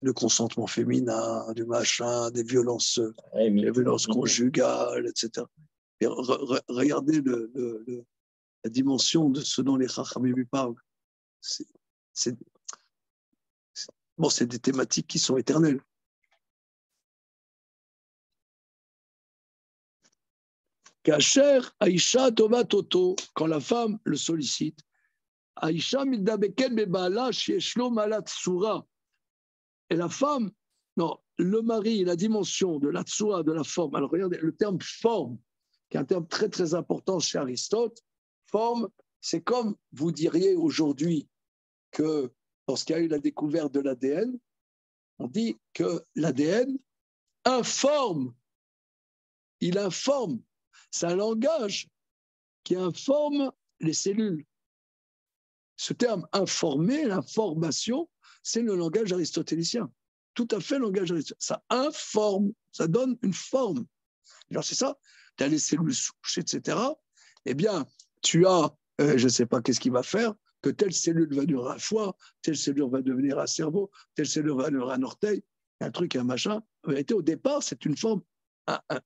le consentement féminin, du machin, des violences conjugales, etc. Et regardez la dimension de ce dont les Chachamim lui parlent. C'est des thématiques qui sont éternelles. Kacher Aïcha Tova Toto, quand la femme le sollicite, Aïcha Midabeken Bebala Shieshlo Malat Sura. Et la femme, non, le mari, la dimension de la tsura, de la forme. Alors regardez, le terme forme, qui est un terme très très important chez Aristote, forme, c'est comme vous diriez aujourd'hui que lorsqu'il y a eu la découverte de l'ADN, on dit que l'ADN informe, il informe. C'est un langage qui informe les cellules. Ce terme informer, l'information, c'est le langage aristotélicien. Tout à fait le langage aristotélicien. Ça informe, ça donne une forme. Alors c'est ça, tu as les cellules souches, etc. Eh bien, tu as, je ne sais pas qu'est-ce qu'il va faire, que telle cellule va devenir un foie, telle cellule va devenir un cerveau, telle cellule va devenir un orteil, un truc, un machin. En vérité, au départ, c'est une forme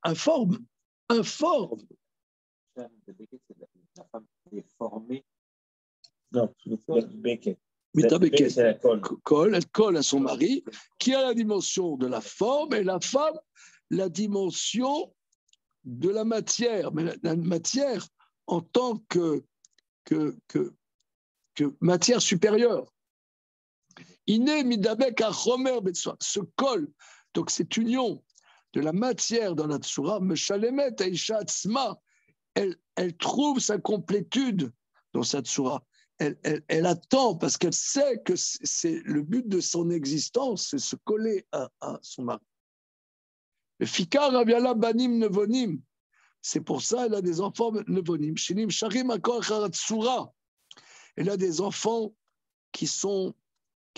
informe. Informe. La femme est formée. Non, Beckett. Elle colle à son mari, qui a la dimension de la forme, et la femme, la dimension de la matière, mais la matière en tant que matière supérieure. Iné midabek a chomer betsoa, se colle. Donc cette union de la matière dans la tsura, meshalemet aisha atzma, elle trouve sa complétude dans sa tsura. Elle attend parce qu'elle sait que c'est le but de son existence, c'est se coller à son mari. Le fikar aviala banim nevonim, c'est pour ça qu'elle a des enfants nevonim. Shinim sharim akor tsura. Elle a des enfants qui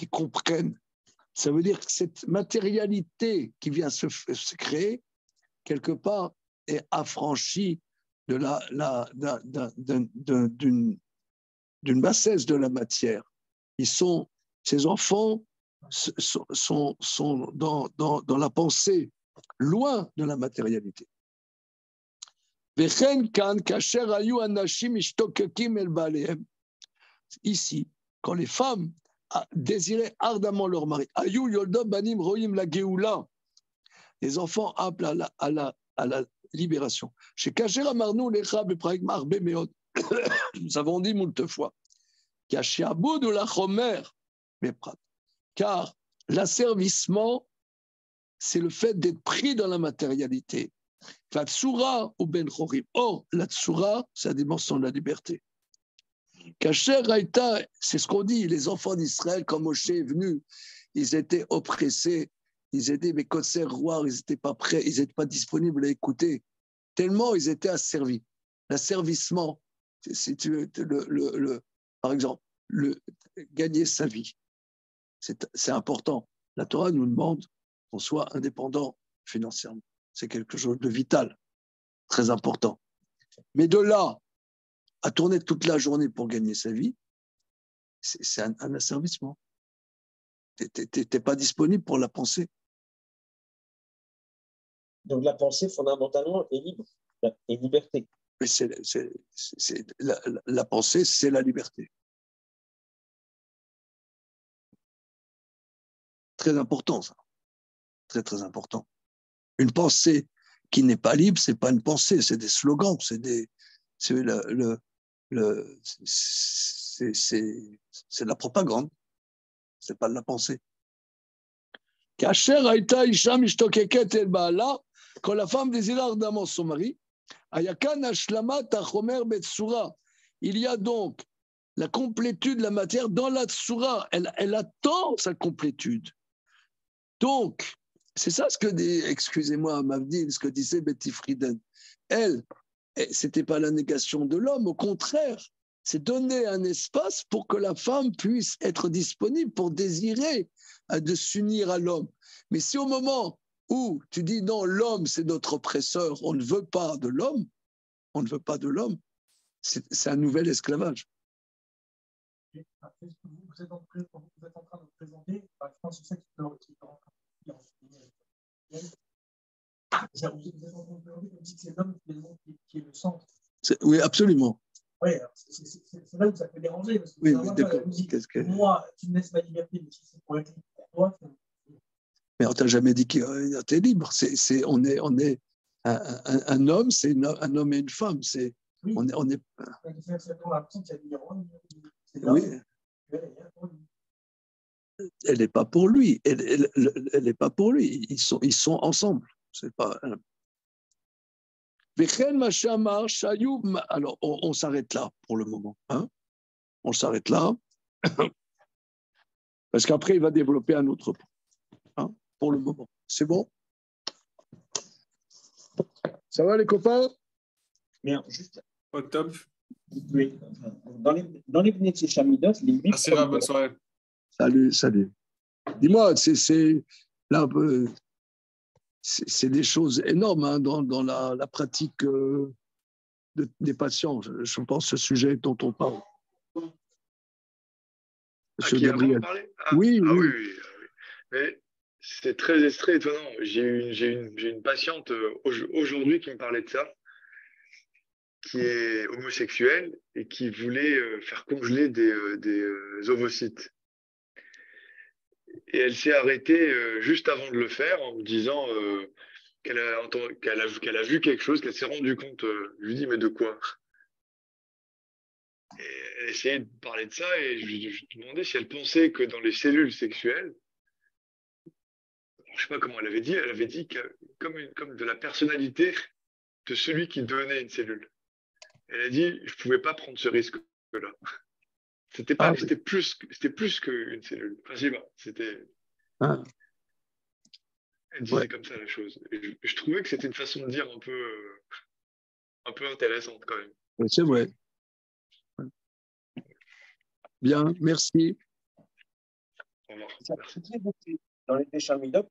comprennent. Ça veut dire que cette matérialité qui vient se créer, quelque part, est affranchie d'une bassesse de la matière. Ces enfants sont dans la pensée, loin de la matérialité. Ici, quand les femmes désiraient ardemment leur mari, les enfants appellent à la libération. Chez Kacher Amarnou, nous avons dit moult fois, ou la chomer, car l'asservissement, c'est le fait d'être pris dans la matérialité. La tsura ou ben chorim. Or, la tsura, c'est la dimension de la liberté. Kacher Haïta, c'est ce qu'on dit, les enfants d'Israël, quand Moshe est venu, ils étaient oppressés, ils étaient mes concert rois, ils n'étaient pas prêts, ils n'étaient pas disponibles à écouter, tellement ils étaient asservis. L'asservissement, si tu veux, par exemple, gagner sa vie, c'est important. La Torah nous demande qu'on soit indépendant financièrement. C'est quelque chose de vital, très important. Mais de là à tourner toute la journée pour gagner sa vie, c'est un asservissement. Tu n'es pas disponible pour la pensée. Donc la pensée, fondamentalement, est libre, est liberté. Mais la pensée, c'est la liberté. Très important, ça. Très, très important. Une pensée qui n'est pas libre, ce n'est pas une pensée, c'est des slogans, c'est de la propagande, ce n'est pas de la pensée. Quand la femme désira ardemment son mari, il y a donc la complétude de la matière dans la tsura, elle attend sa complétude. Donc, c'est ça ce que dit, excusez-moi, Mavdil, ce que disait Betty Friedan. Elle, c'était pas la négation de l'homme, au contraire, c'est donner un espace pour que la femme puisse être disponible pour désirer de s'unir à l'homme. Mais si au moment où tu dis non, l'homme c'est notre oppresseur, on ne veut pas de l'homme, c'est un nouvel esclavage. Après, vous êtes en train de présenter, je pense que c'est ça qui peut vous êtes en train de présenter comme si c'est l'homme qui est le centre. Oui, absolument. Oui, c'est là où ça peut déranger. Parce que oui, d'accord. Moi, tu me laisses ma liberté, mais si c'est pour être libre pour toi. Mais on t'a jamais dit qu'il était libre. On est un homme, c'est un homme et une femme. Oui. On est. Oui. Elle n'est pas pour lui. Elle n'est pas pour lui. Ils sont ensemble. C'est pas. Alors, on s'arrête là pour le moment. Hein, on s'arrête là. Parce qu'après, il va développer un autre point. Hein, pour le moment. C'est bon? Ça va, les copains? Bien, juste. Au top. Oui. Dans les Bnei Shamidot, les 8 Merci, Rav, bonne soirée. Salut. Dis-moi, là, c'est des choses énormes hein, dans la pratique des patients. Je pense ce sujet dont on parle. Monsieur Gabriel. Oui. Mais c'est très étonnant. J'ai une patiente aujourd'hui qui me parlait de ça, qui est homosexuelle et qui voulait faire congeler des ovocytes. Et elle s'est arrêtée juste avant de le faire en me disant qu'elle a vu quelque chose, qu'elle s'est rendue compte. Je lui dis, mais de quoi? Et elle essayait de parler de ça et je lui demandais si elle pensait que dans les cellules sexuelles, je ne sais pas comment elle avait dit que, comme de la personnalité de celui qui donnait une cellule. Elle a dit, je ne pouvais pas prendre ce risque-là. C'était plus qu'une cellule. Enfin, je sais pas, c'était... Elle disait comme ça la chose. Et je trouvais que c'était une façon de dire un peu intéressante quand même. Oui, c'est vrai. Bien, merci. Au revoir. Merci. Dans les Shamidot,